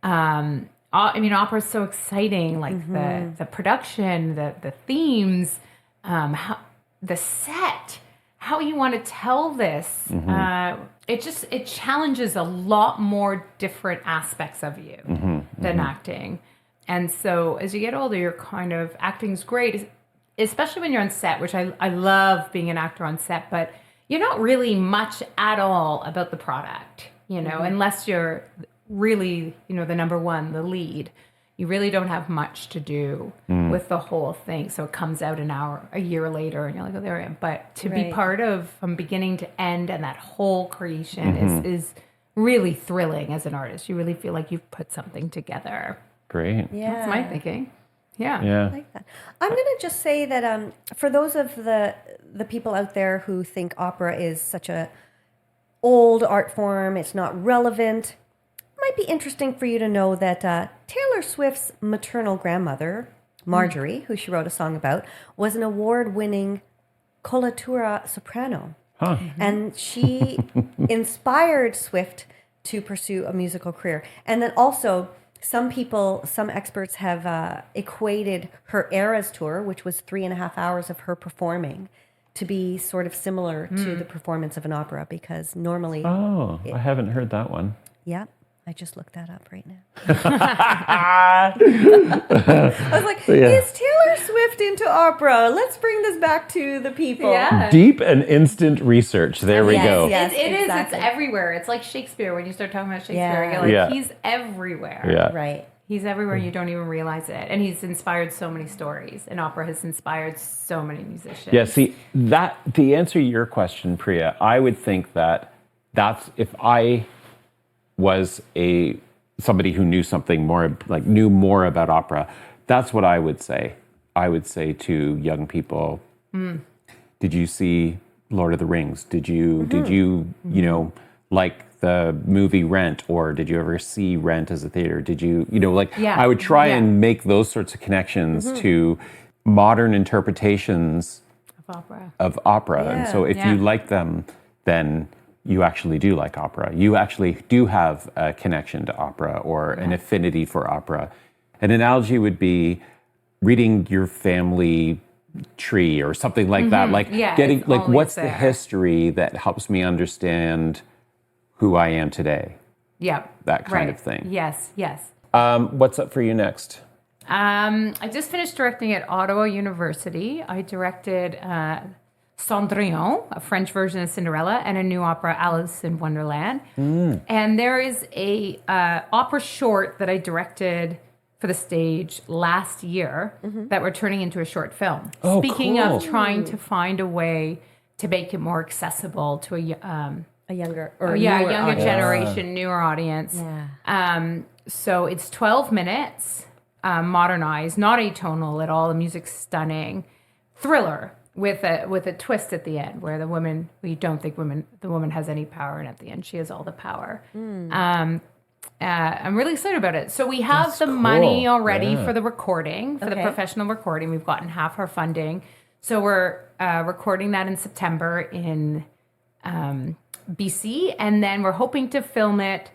I mean, opera is so exciting, like the production, the themes, the set, how you want to tell this. It challenges a lot more different aspects of you than acting. And so as you get older, you're kind of, acting's great, especially when you're on set, which I love being an actor on set, but you're not really much at all about the product, you know, unless you're really, you know, the number one, the lead. You really don't have much to do with the whole thing. So it comes out a year later, and you're like, oh, there I am. But to be part of from beginning to end and that whole creation is really thrilling as an artist. You really feel like you've put something together. Great. Yeah. That's my thinking. Yeah. Yeah. I like that. I'm going to just say that for those of the people out there who think opera is such a old art form, it's not relevant, it might be interesting for you to know that Taylor Swift's maternal grandmother, Marjorie, who she wrote a song about, was an award-winning coloratura soprano. Huh. And she inspired Swift to pursue a musical career. And then also, some experts have equated her Eras tour, which was 3.5 hours of her performing, to be sort of similar to the performance of an opera, because normally... Oh, I haven't heard that one. Yeah. I just looked that up right now. I was like, is Taylor Swift into opera? Let's bring this back to the people. Yeah. Deep and instant research. There we go. Yes, It is. exactly. It's everywhere. It's like Shakespeare. When you start talking about Shakespeare, Yeah. you're like, Yeah. he's everywhere. Yeah. Right. He's everywhere. You don't even realize it. And he's inspired so many stories. And opera has inspired so many musicians. Yeah, see, the answer to your question, Priya, I would think that's if I was somebody who knew something more, like knew more about opera, that's what I would say. I would say to young people, did you see Lord of the Rings? Did you like the movie Rent, or did you ever see Rent as a theater? Did you, I would try and make those sorts of connections to modern interpretations of opera. And so if you like them, then you actually do like opera. You actually do have a connection to opera or an affinity for opera. An analogy would be reading your family tree or something like that. Like getting, like, what's the history that helps me understand who I am today? Yeah. That kind of thing. Yes, yes. What's up for you next? I just finished directing at Ottawa University. I directed Cendrillon, a French version of Cinderella, and a new opera, Alice in Wonderland. And there is a opera short that I directed for the stage last year that we're turning into a short film. Oh, Speaking cool. of trying to find a way to make it more accessible to a younger younger audience. generation, newer audience. Yeah. So it's 12 minutes, modernized, not atonal at all. The music's stunning, thriller with a twist at the end where we don't think the woman has any power, and at the end she has all the power. I'm really excited about it. So we have the money already for the recording, for the professional recording. We've gotten half our funding. So we're recording that in September in BC, and then we're hoping to film it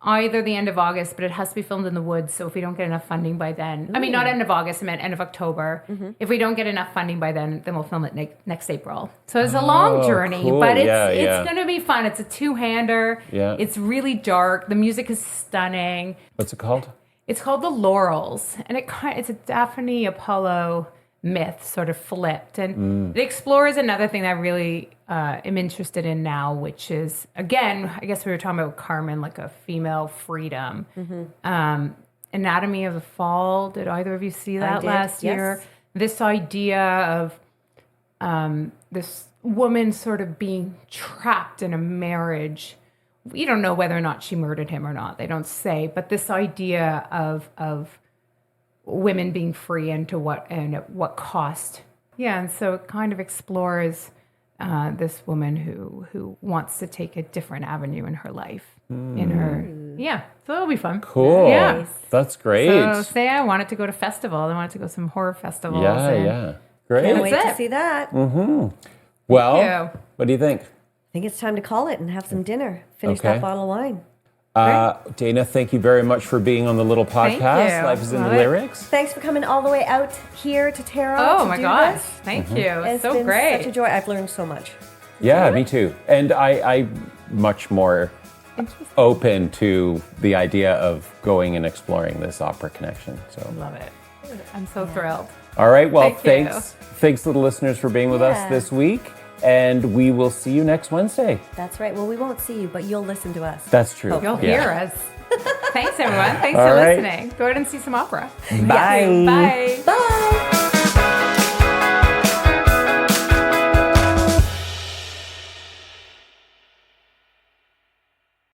either the end of August, but it has to be filmed in the woods. So if we don't get enough funding by then, I mean, not end of August, I meant end of October. If we don't get enough funding by then we'll film it next April. So it's a long journey, cool. but it's Yeah. going to be fun. It's a two-hander. Yeah. It's really dark. The music is stunning. What's it called? It's called The Laurels, and it's a Daphne Apollo myth sort of flipped, and it explores another thing that I really am interested in now, which is, again, I guess we were talking about Carmen, like a female freedom. Anatomy of the Fall. Did either of you see that last year? This idea of this woman sort of being trapped in a marriage. We don't know whether or not she murdered him or not. They don't say, but this idea of women being free and at what cost. Yeah, and so it kind of explores this woman who wants to take a different avenue in her life. So it'll be fun. Cool. Yeah. That's great. So say I wanted to go to festivals. I wanted to go to some horror festivals. Yeah. Great. Can't wait to it. see that. Well, you. what do you think? I think it's time to call it and have some dinner. Finish Okay. that bottle of wine. Dana, thank you very much for being on the little podcast. Thank you. Life is in the Love it. lyrics. Thanks for coming all the way out here to Tarot. Oh to my do gosh. this. Thank you. It's so been great. such a joy. I've learned so much. Yeah, me too. And I much more open to the idea of going and exploring this opera connection. So Love it. I'm so thrilled. all right, well, Thank you. thanks to the listeners for being with us Yeah. this week, and we will see you next Wednesday. That's right. Well, we won't see you, but you'll listen to us. That's true. You'll Yeah. hear us. Thanks, everyone. Thanks All for right. listening. Go ahead and see some opera. Bye. Bye. Bye.